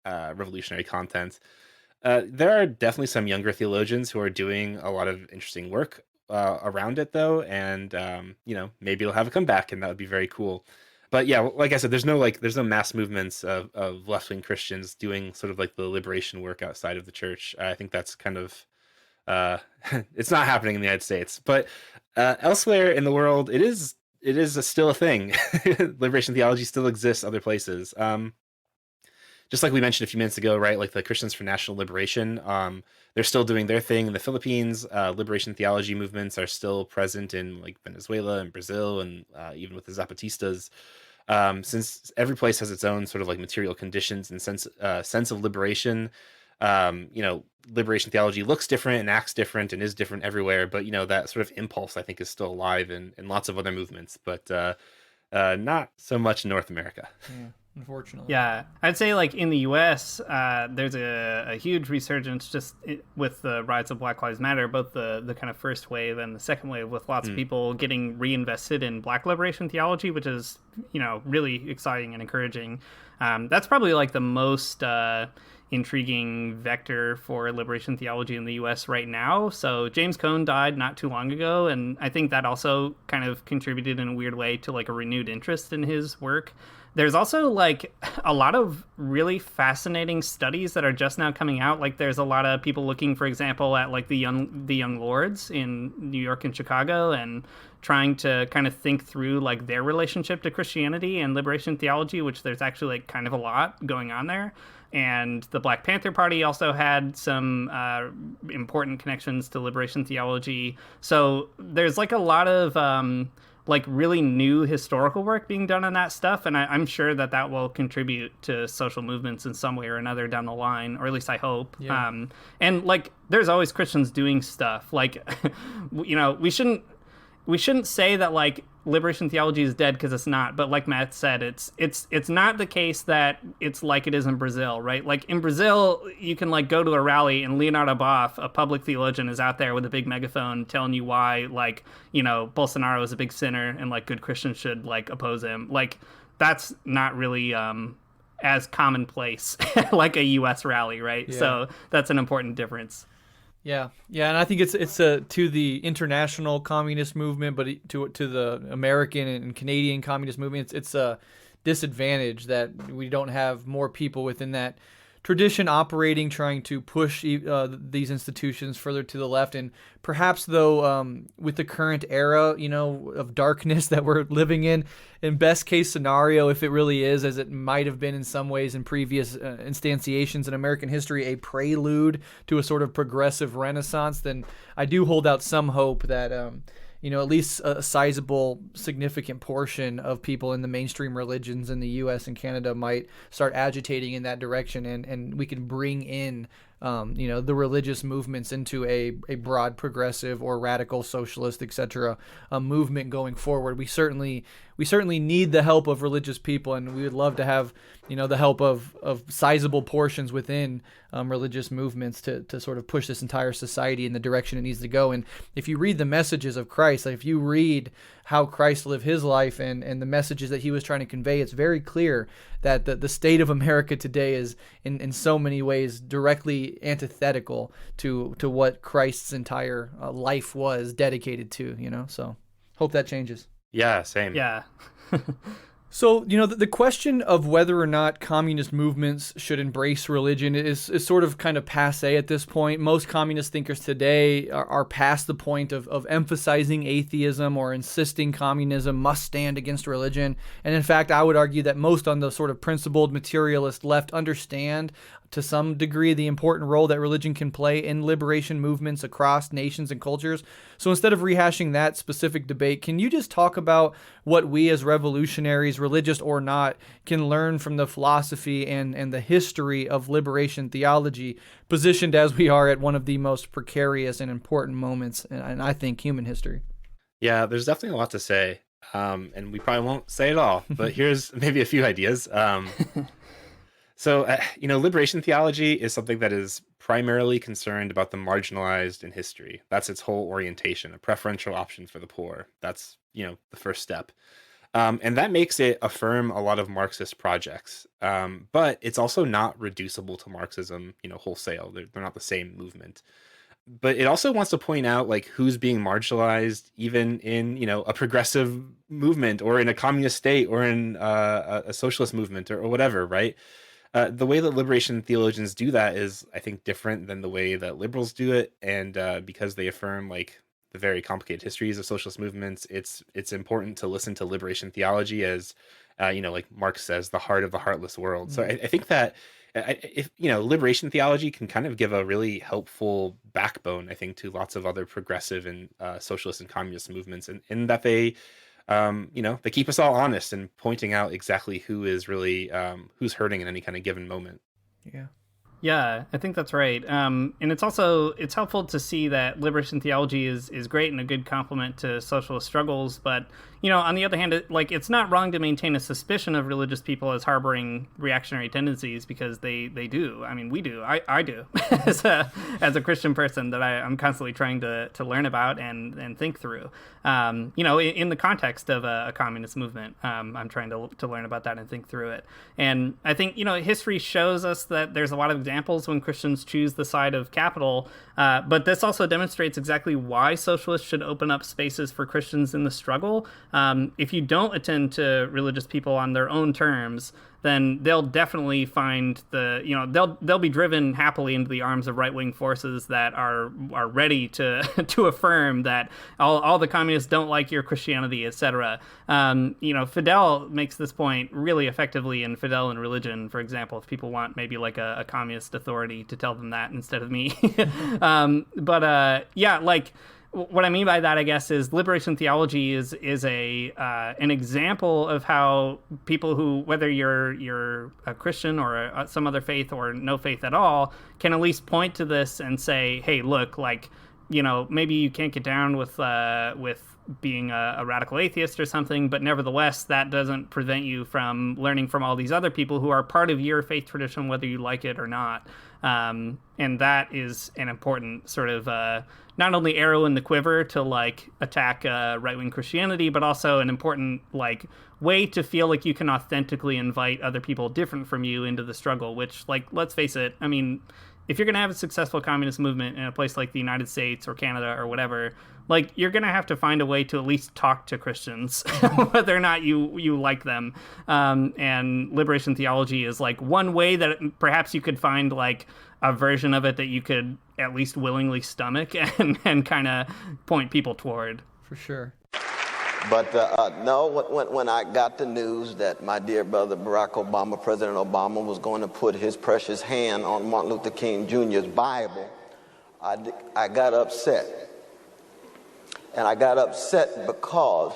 revolutionary content. There are definitely some younger theologians who are doing a lot of interesting work around it, though, and maybe it'll have a comeback, and that would be very cool. But yeah, like I said, there's no mass movements of left-wing Christians doing sort of like the liberation work outside of the church. I think that's kind of it's not happening in the United States, but elsewhere in the world, it is still a thing. Liberation theology still exists other places. Just like we mentioned a few minutes ago, right? Like the Christians for National Liberation, they're still doing their thing in the Philippines. Liberation theology movements are still present in like Venezuela and Brazil, and even with the Zapatistas. Since every place has its own sort of like material conditions and sense of liberation, liberation theology looks different and acts different and is different everywhere. But that sort of impulse, I think, is still alive in lots of other movements, but not so much in North America. Yeah. Unfortunately. Yeah, I'd say like in the U.S., there's a huge resurgence just with the rise of Black Lives Matter, both the kind of first wave and the second wave, with lots of people getting reinvested in Black liberation theology, which is really exciting and encouraging. That's probably like the most intriguing vector for liberation theology in the U.S. right now. So James Cohn died not too long ago, and I think that also kind of contributed in a weird way to like a renewed interest in his work. There's also like a lot of really fascinating studies that are just now coming out. Like there's a lot of people looking, for example, at like the young lords in New York and Chicago, and trying to kind of think through like their relationship to Christianity and liberation theology, which there's actually like kind of a lot going on there. And the Black Panther Party also had some important connections to liberation theology. So there's like a lot of like really new historical work being done on that stuff, and I'm sure that will contribute to social movements in some way or another down the line, or at least I hope. Yeah. And like there's always Christians doing stuff. Like we shouldn't say that like liberation theology is dead, because it's not. But like Matt said, it's not the case that it's like it is in Brazil, right? Like in Brazil, you can like go to a rally and Leonardo Boff, a public theologian, is out there with a big megaphone telling you why like Bolsonaro is a big sinner and like good Christians should like oppose him. Like that's not really as commonplace like a U.S. rally, right? Yeah. So that's an important difference. Yeah, and I think it's to the international communist movement, but to the American and Canadian communist movement, it's a disadvantage that we don't have more people within that tradition operating, trying to push these institutions further to the left. And perhaps, though, with the current era, of darkness that we're living in best case scenario, if it really is, as it might have been in some ways in previous instantiations in American history, a prelude to a sort of progressive renaissance, then I do hold out some hope that at least a sizable, significant portion of people in the mainstream religions in the U.S. and Canada might start agitating in that direction, and we can bring in, the religious movements into a broad progressive or radical socialist, etc., movement going forward. We certainly need the help of religious people, and we would love to have, the help of sizable portions within religious movements to sort of push this entire society in the direction it needs to go. And if you read the messages of Christ, if you read how Christ lived his life and the messages that he was trying to convey, it's very clear that the state of America today is in so many ways directly antithetical to what Christ's entire life was dedicated to, so hope that changes. Yeah, same. Yeah. So, the question of whether or not communist movements should embrace religion is sort of kind of passé at this point. Most communist thinkers today are past the point of emphasizing atheism or insisting communism must stand against religion. And in fact, I would argue that most on the sort of principled materialist left understand to some degree the important role that religion can play in liberation movements across nations and cultures. So instead of rehashing that specific debate, can you just talk about what we as revolutionaries, religious or not, can learn from the philosophy and the history of liberation theology, positioned as we are at one of the most precarious and important moments in I think, human history? Yeah, there's definitely a lot to say, and we probably won't say it all, but here's maybe a few ideas. So, liberation theology is something that is primarily concerned about the marginalized in history. That's its whole orientation, a preferential option for the poor. That's, the first step. And that makes it affirm a lot of Marxist projects. But it's also not reducible to Marxism, wholesale. They're not the same movement. But it also wants to point out like who's being marginalized, even in a progressive movement or in a communist state or in a socialist movement or whatever, right? The way that liberation theologians do that is, I think, different than the way that liberals do it, and because they affirm like the very complicated histories of socialist movements, it's important to listen to liberation theology as, like Marx says, the heart of the heartless world. Mm-hmm. So I think that. If liberation theology can kind of give a really helpful backbone, I think, to lots of other progressive and socialist and communist movements, in that they, they keep us all honest and pointing out exactly who is really who's hurting in any kind of given moment. Yeah, I think that's right. And it's helpful to see that liberation theology is great and a good complement to socialist struggles. But, on the other hand, it's not wrong to maintain a suspicion of religious people as harboring reactionary tendencies, because they do. I mean, we do. I do as a Christian person that I'm constantly trying to learn about and think through. In the context of a communist movement, I'm trying to learn about that and think through it. And I think, history shows us that there's a lot of examples when Christians choose the side of capital, but this also demonstrates exactly why socialists should open up spaces for Christians in the struggle. If you don't attend to religious people on their own terms, then they'll definitely find they'll be driven happily into the arms of right-wing forces that are ready to affirm that all the communists don't like your Christianity, etc. Fidel makes this point really effectively in Fidel and Religion, for example, if people want maybe like a communist authority to tell them that instead of me. What I mean by that, I guess, is liberation theology is an example of how people who, whether you're a Christian or some other faith or no faith at all, can at least point to this and say, hey, look, maybe you can't get down with being a radical atheist or something, but nevertheless, that doesn't prevent you from learning from all these other people who are part of your faith tradition, whether you like it or not. And that is an important sort of not only arrow in the quiver to attack right-wing Christianity, but also an important way to feel like you can authentically invite other people different from you into the struggle, which, let's face it, I mean, if you're going to have a successful communist movement in a place like the United States or Canada or whatever, you're going to have to find a way to at least talk to Christians, whether or not you like them. And liberation theology is one way that perhaps you could find a version of it that you could at least willingly stomach and kind of point people toward. For sure. But no, when I got the news that my dear brother Barack Obama, President Obama, was going to put his precious hand on Martin Luther King Jr.'s Bible, I got upset. And I got upset because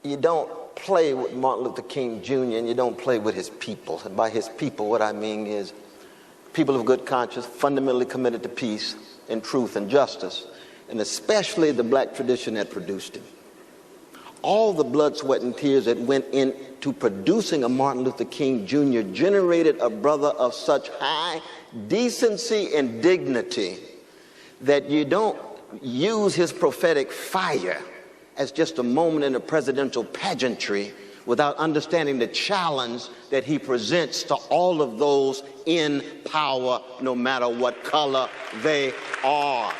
you don't play with Martin Luther King Jr. and you don't play with his people. And by his people, what I mean is people of good conscience, fundamentally committed to peace and truth and justice, and especially the black tradition that produced him. All the blood, sweat, and tears that went into producing a Martin Luther King Jr. generated a brother of such high decency and dignity that you don't use his prophetic fire as just a moment in a presidential pageantry without understanding the challenge that he presents to all of those in power, no matter what color they are.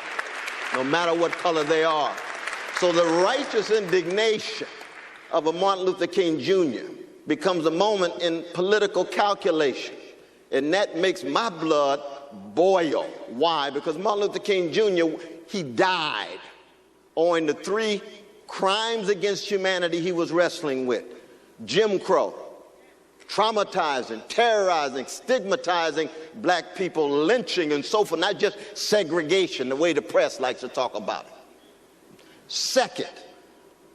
No matter what color they are. So the righteous indignation of a Martin Luther King Jr. becomes a moment in political calculation. And that makes my blood boil. Why? Because Martin Luther King Jr., he died owing to 3 crimes against humanity he was wrestling with. Jim Crow, traumatizing, terrorizing, stigmatizing black people, lynching and so forth, not just segregation, the way the press likes to talk about it. Second,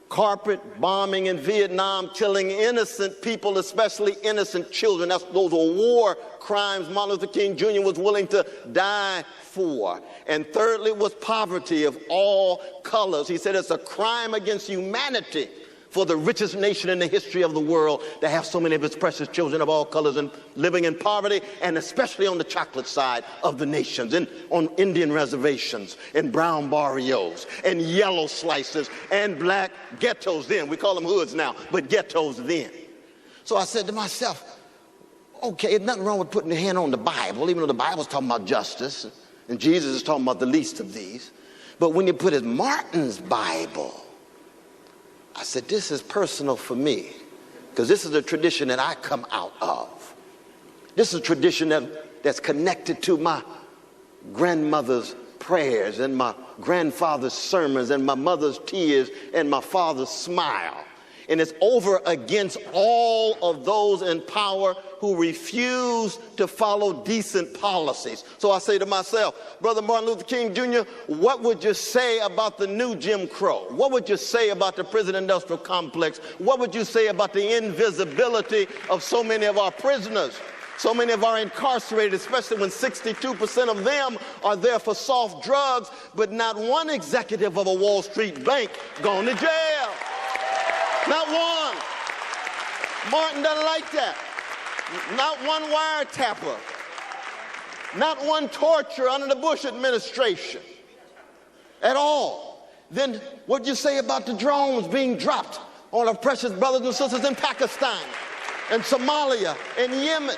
carpet bombing in Vietnam, killing innocent people, especially innocent children. Those were war crimes Martin Luther King Jr. was willing to die for. And thirdly was poverty of all colors. He said it's a crime against humanity for the richest nation in the history of the world to have so many of its precious children of all colors and living in poverty, and especially on the chocolate side of the nations, and on Indian reservations, and brown barrios, and yellow slices, and black ghettos then. We call them hoods now, but ghettos then. So I said to myself, okay, there's nothing wrong with putting your hand on the Bible, even though the Bible's talking about justice, and Jesus is talking about the least of these. But when you put it in Martin's Bible, I said, this is personal for me, because this is a tradition that I come out of. This is a tradition that's connected to my grandmother's prayers and my grandfather's sermons and my mother's tears and my father's smile. And it's over against all of those in power who refuse to follow decent policies. So I say to myself, Brother Martin Luther King Jr., what would you say about the new Jim Crow? What would you say about the prison industrial complex? What would you say about the invisibility of so many of our prisoners? So many of our incarcerated, especially when 62% of them are there for soft drugs, but not one executive of a Wall Street bank gone to jail. Not one. Martin doesn't like that. Not one wiretapper. Not one torture under the Bush administration at all. Then what do you say about the drones being dropped on our precious brothers and sisters in Pakistan and Somalia and Yemen?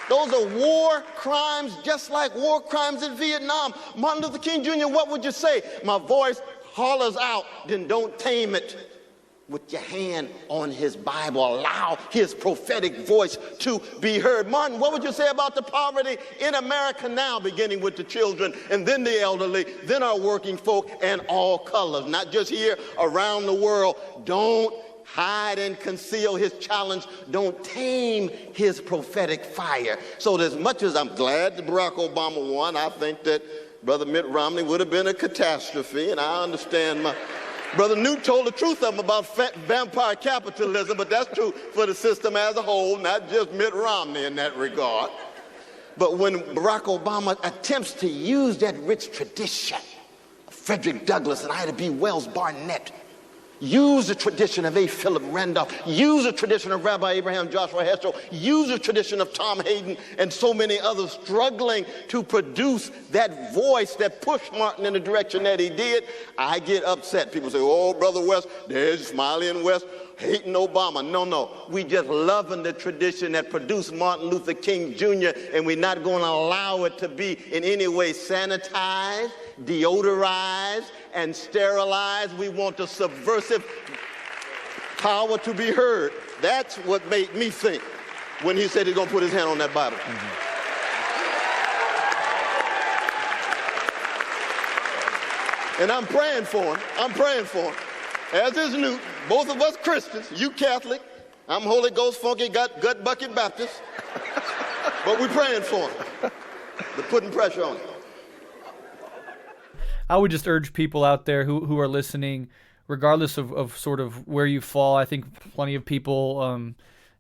Those are war crimes, just like war crimes in Vietnam. Martin Luther King Jr., what would you say? My voice hollers out, then don't tame it. With your hand on his Bible, allow his prophetic voice to be heard. Martin, what would you say about the poverty in America now, beginning with the children and then the elderly, then our working folk and all colors, not just here, around the world? Don't hide and conceal his challenge. Don't tame his prophetic fire. So as much as I'm glad that Barack Obama won, I think that Brother Mitt Romney would have been a catastrophe, and I understand my Brother Newt told the truth of him about vampire capitalism, but that's true for the system as a whole, not just Mitt Romney in that regard. But when Barack Obama attempts to use that rich tradition of Frederick Douglass and Ida B. Wells Barnett, use the tradition of A. Philip Randolph, use the tradition of Rabbi Abraham Joshua Heschel, use the tradition of Tom Hayden and so many others struggling to produce that voice that pushed Martin in the direction that he did, I get upset. People say, oh, Brother West, there's Smiley and West hating Obama. No, we just loving the tradition that produced Martin Luther King Jr., and we're not going to allow it to be in any way sanitized, deodorized, and sterilized. We want the subversive power to be heard. That's what made me think when he said he's going to put his hand on that Bible. And I'm praying for him. I'm praying for him. As is Newt, both of us Christians, you Catholic, I'm Holy Ghost funky, gut bucket Baptist, but we're praying for him. They're putting pressure on him. I would just urge people out there who are listening, regardless of sort of where you fall. I think plenty of people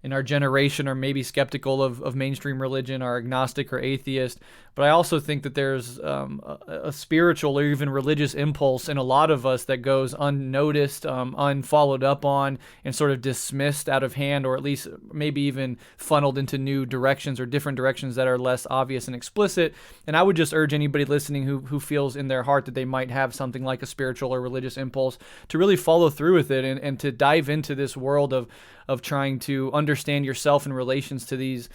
in our generation are maybe skeptical of mainstream religion, are agnostic or atheist. But I also think that there's a spiritual or even religious impulse in a lot of us that goes unnoticed, unfollowed up on, and sort of dismissed out of hand, or at least maybe even funneled into new directions or different directions that are less obvious and explicit. And I would just urge anybody listening who feels in their heart that they might have something like a spiritual or religious impulse to really follow through with it and to dive into this world of trying to understand yourself in relations to these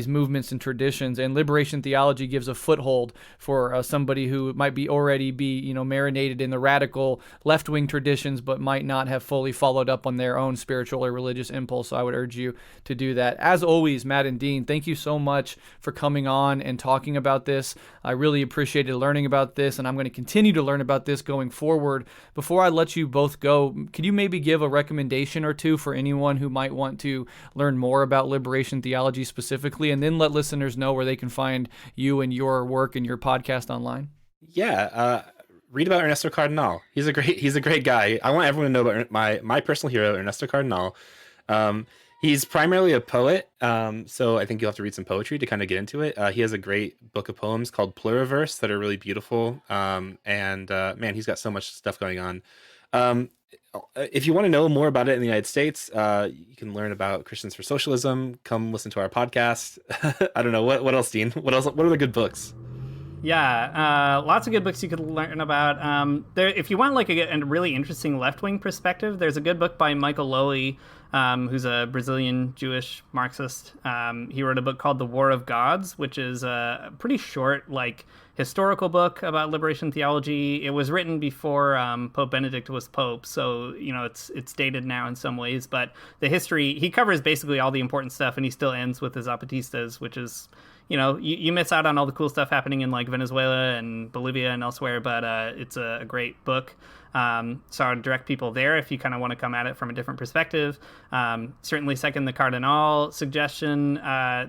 movements and traditions. And Liberation Theology gives a foothold for somebody who might already be marinated in the radical left-wing traditions, but might not have fully followed up on their own spiritual or religious impulse. So I would urge you to do that. As always, Matt and Dean, thank you so much for coming on and talking about this. I really appreciated learning about this, and I'm going to continue to learn about this going forward. Before I let you both go, could you maybe give a recommendation or two for anyone who might want to learn more about Liberation Theology specifically, and then let listeners know where they can find you and your work and your podcast online? Yeah, read about Ernesto Cardinal. He's a great guy. I want everyone to know about my personal hero, Ernesto Cardinal. He's primarily a poet, so I think you'll have to read some poetry to kind of get into it. He has a great book of poems called Pluriverse that are really beautiful, and man, he's got so much stuff going on. If you want to know more about it in the United States, you can learn about Christians for Socialism. Come listen to our podcast. I don't know what else, Dean. What else? What are the good books? Yeah, lots of good books you could learn about. If you want like a really interesting left-wing perspective, there's a good book by Michael Lowy, who's a Brazilian Jewish Marxist. He wrote a book called The War of Gods, which is a pretty short, like, historical book about liberation theology. It was written before Pope Benedict was Pope, so it's dated now in some ways. But the history, he covers basically all the important stuff, and he still ends with his Zapatistas, which is, you miss out on all the cool stuff happening in like Venezuela and Bolivia and elsewhere, but it's a great book. So I would direct people there if you kind of want to come at it from a different perspective. Certainly second the Cardinal suggestion.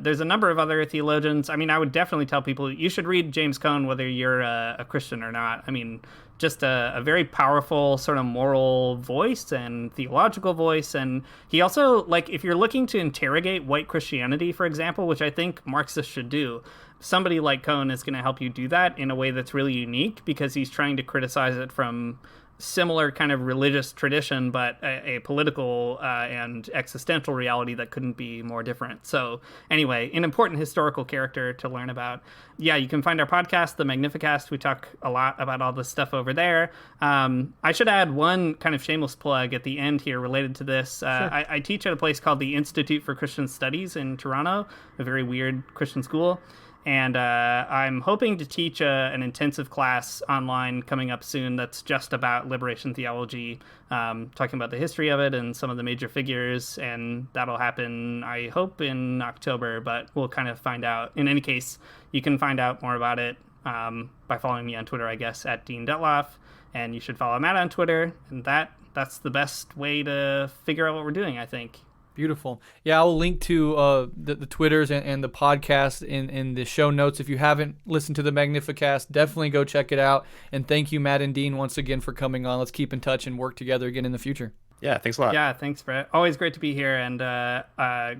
There's a number of other theologians. I mean, I would definitely tell people you should read James Cohn, whether you're a Christian or not. I mean, just a very powerful sort of moral voice and theological voice. And he also, like, if you're looking to interrogate white Christianity, for example, which I think Marxists should do, somebody like Cohn is going to help you do that in a way that's really unique, because he's trying to criticize it from similar kind of religious tradition, but a political and existential reality that couldn't be more different. So anyway, an important historical character to learn about. Yeah, you can find our podcast, the Magnificast. We talk a lot about all this stuff over there. I should add one kind of shameless plug at the end here related to this. Sure. I teach at a place called the Institute for Christian Studies in Toronto, a very weird Christian school. And I'm hoping to teach an intensive class online coming up soon that's just about liberation theology, talking about the history of it and some of the major figures. And that'll happen, I hope, in October, but we'll kind of find out. In any case, you can find out more about it by following me on Twitter, I guess, at Dean Dettloff. And you should follow Matt on Twitter. And that's the best way to figure out what we're doing, I think. Beautiful. Yeah, I will link to the Twitters and the podcast in the show notes. If you haven't listened to the Magnificast, definitely go check it out. And thank you, Matt and Dean, once again for coming on. Let's keep in touch and work together again in the future. Yeah, thanks a lot. Yeah, thanks, Brett. Always great to be here, and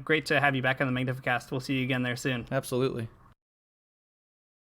great to have you back on the Magnificast. We'll see you again there soon. Absolutely.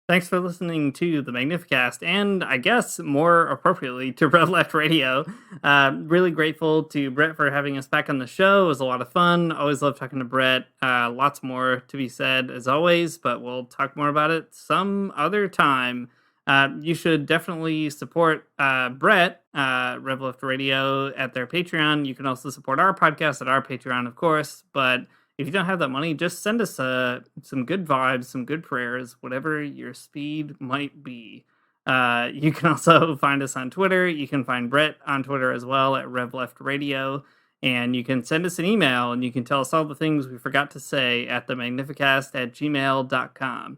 Thanks for listening to the Magnificast, and I guess more appropriately to Rev Left Radio. Really grateful to Brett for having us back on the show. It was a lot of fun. Always love talking to Brett. Lots more to be said as always, but we'll talk more about it some other time. You should definitely support Brett, Rev Left Radio, at their Patreon. You can also support our podcast at our Patreon, of course, but if you don't have that money, just send us some good vibes, some good prayers, whatever your speed might be. You can also find us on Twitter. You can find Brett on Twitter as well at RevLeftRadio. And you can send us an email, and you can tell us all the things we forgot to say at themagnificast@gmail.com.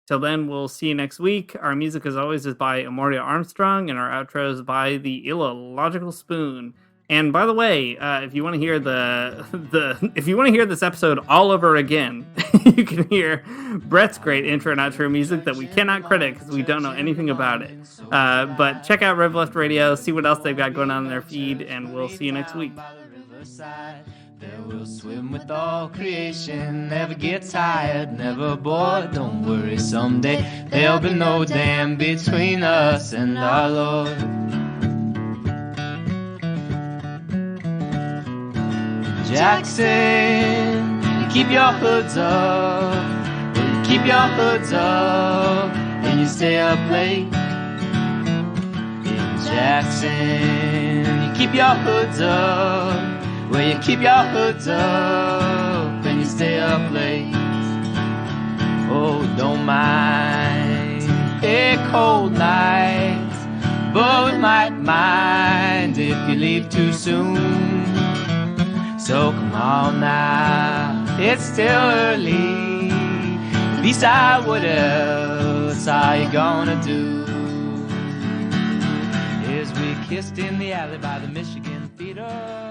Till then, we'll see you next week. Our music, as always, is by Amoria Armstrong, and our outro is by the Illogical Spoon. And by the way, if you want to hear if you want to hear this episode all over again, you can hear Brett's great intro and outro music that we cannot credit because we don't know anything about it. But check out Rev Left Radio, see what else they've got going on in their feed, and we'll see you next week. There we'll swim with all creation, never get tired, never bored. Don't worry, someday there'll be no dam between us and our Lord. Jackson, you keep your hoods up. Well, you keep your hoods up and you stay up late. In Jackson, you keep your hoods up. Well, you keep your hoods up and you stay up late. Oh, don't mind a cold night, but we might mind if you leave too soon. So come on now, it's still early. Decide what else are you gonna do? As we kissed in the alley by the Michigan Theater.